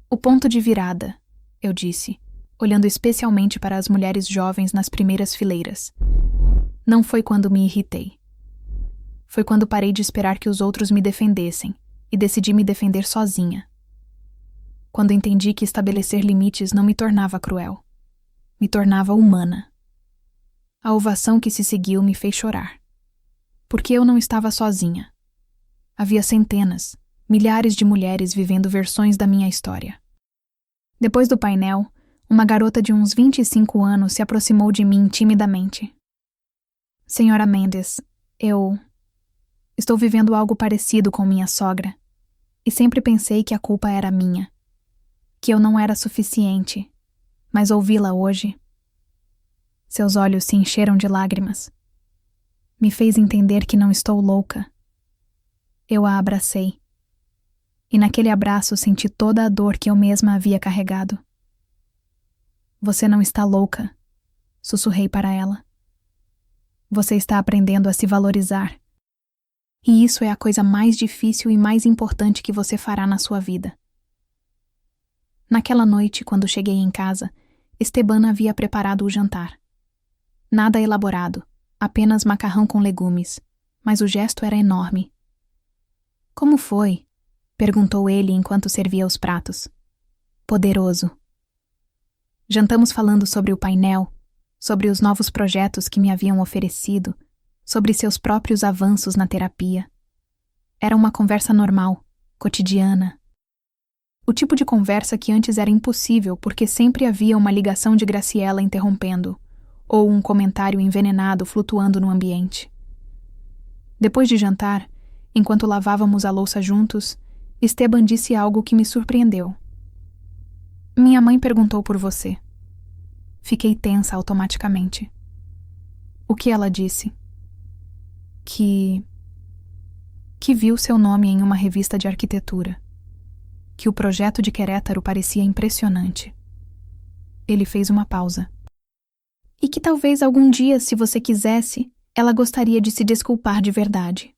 O ponto de virada, eu disse, olhando especialmente para as mulheres jovens nas primeiras fileiras. Não foi quando me irritei. Foi quando parei de esperar que os outros me defendessem e decidi me defender sozinha. Quando entendi que estabelecer limites não me tornava cruel, me tornava humana. A ovação que se seguiu me fez chorar. Porque eu não estava sozinha. Havia centenas, milhares de mulheres vivendo versões da minha história. Depois do painel, uma garota de uns 25 anos se aproximou de mim timidamente. Senhora Mendes, eu estou vivendo algo parecido com minha sogra, e sempre pensei que a culpa era minha, que eu não era suficiente, mas ouvi-la hoje. Seus olhos se encheram de lágrimas. Me fez entender que não estou louca. Eu a abracei, e naquele abraço senti toda a dor que eu mesma havia carregado. Você não está louca, sussurrei para ela. Você está aprendendo a se valorizar. E isso é a coisa mais difícil e mais importante que você fará na sua vida. Naquela noite, quando cheguei em casa, Esteban havia preparado o jantar. Nada elaborado, apenas macarrão com legumes, mas o gesto era enorme. Como foi? Perguntou ele enquanto servia os pratos. Poderoso. Jantamos falando sobre o painel, sobre os novos projetos que me haviam oferecido, sobre seus próprios avanços na terapia. Era uma conversa normal, cotidiana. O tipo de conversa que antes era impossível porque sempre havia uma ligação de Graciela interrompendo, ou um comentário envenenado flutuando no ambiente. Depois de jantar, enquanto lavávamos a louça juntos, Esteban disse algo que me surpreendeu. Minha mãe perguntou por você. Fiquei tensa automaticamente. O que ela disse? Que viu seu nome em uma revista de arquitetura. Que o projeto de Querétaro parecia impressionante. Ele fez uma pausa. E que talvez algum dia, se você quisesse, ela gostaria de se desculpar de verdade.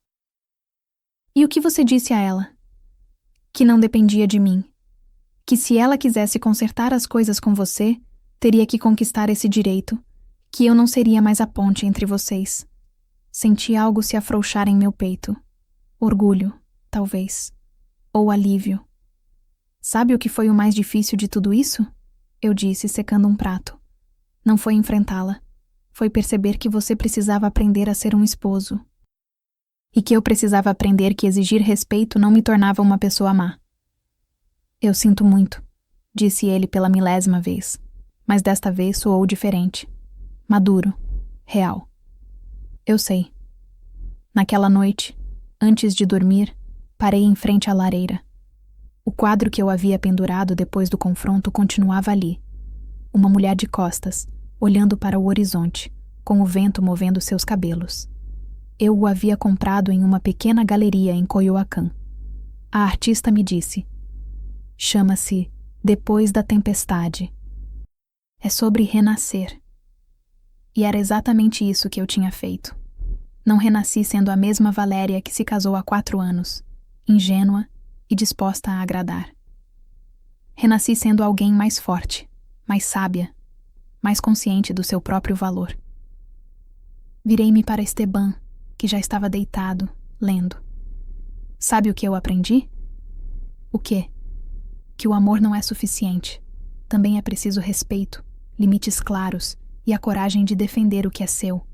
E o que você disse a ela? Que não dependia de mim. Que se ela quisesse consertar as coisas com você, teria que conquistar esse direito, que eu não seria mais a ponte entre vocês. Senti algo se afrouxar em meu peito. Orgulho, talvez. Ou alívio. Sabe o que foi o mais difícil de tudo isso? Eu disse, secando um prato. Não foi enfrentá-la. Foi perceber que você precisava aprender a ser um esposo. E que eu precisava aprender que exigir respeito não me tornava uma pessoa má. Eu sinto muito, disse ele pela 1000ª vez. Mas desta vez soou diferente. Maduro. Real. Eu sei. Naquela noite, antes de dormir, parei em frente à lareira. O quadro que eu havia pendurado depois do confronto continuava ali. Uma mulher de costas, olhando para o horizonte, com o vento movendo seus cabelos. Eu o havia comprado em uma pequena galeria em Coyoacán. A artista me disse: chama-se Depois da Tempestade. É sobre renascer. E era exatamente isso que eu tinha feito. Não renasci sendo a mesma Valéria que se casou há 4 anos, ingênua e disposta a agradar. Renasci sendo alguém mais forte, mais sábia, mais consciente do seu próprio valor. Virei-me para Esteban, que já estava deitado, lendo. Sabe o que eu aprendi? O quê? Que o amor não é suficiente. Também é preciso respeito, limites claros e a coragem de defender o que é seu.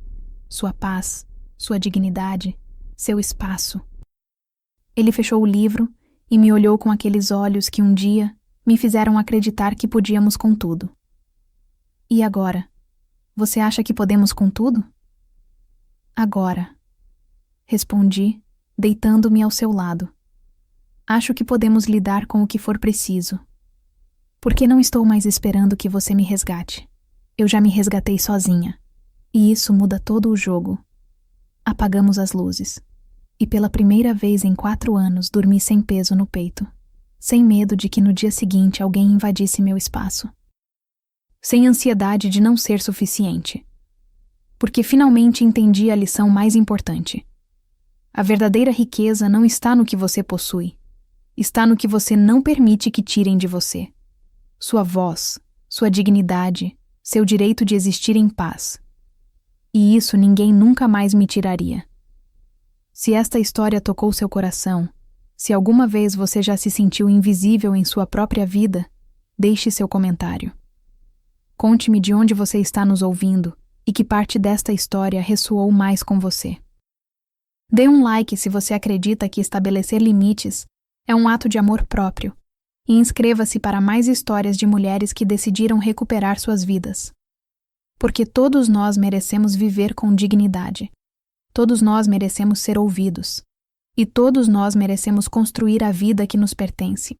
Sua paz, sua dignidade, seu espaço. Ele fechou o livro e me olhou com aqueles olhos que um dia me fizeram acreditar que podíamos com tudo. E agora? Você acha que podemos com tudo? Agora, respondi, deitando-me ao seu lado. Acho que podemos lidar com o que for preciso. Porque não estou mais esperando que você me resgate. Eu já me resgatei sozinha. E isso muda todo o jogo. Apagamos as luzes. E pela primeira vez em 4 anos dormi sem peso no peito. Sem medo de que no dia seguinte alguém invadisse meu espaço. Sem ansiedade de não ser suficiente. Porque finalmente entendi a lição mais importante. A verdadeira riqueza não está no que você possui. Está no que você não permite que tirem de você. Sua voz, sua dignidade, seu direito de existir em paz. E isso ninguém nunca mais me tiraria. Se esta história tocou seu coração, se alguma vez você já se sentiu invisível em sua própria vida, deixe seu comentário. Conte-me de onde você está nos ouvindo e que parte desta história ressoou mais com você. Dê um like se você acredita que estabelecer limites é um ato de amor próprio e inscreva-se para mais histórias de mulheres que decidiram recuperar suas vidas. Porque todos nós merecemos viver com dignidade. Todos nós merecemos ser ouvidos. E todos nós merecemos construir a vida que nos pertence.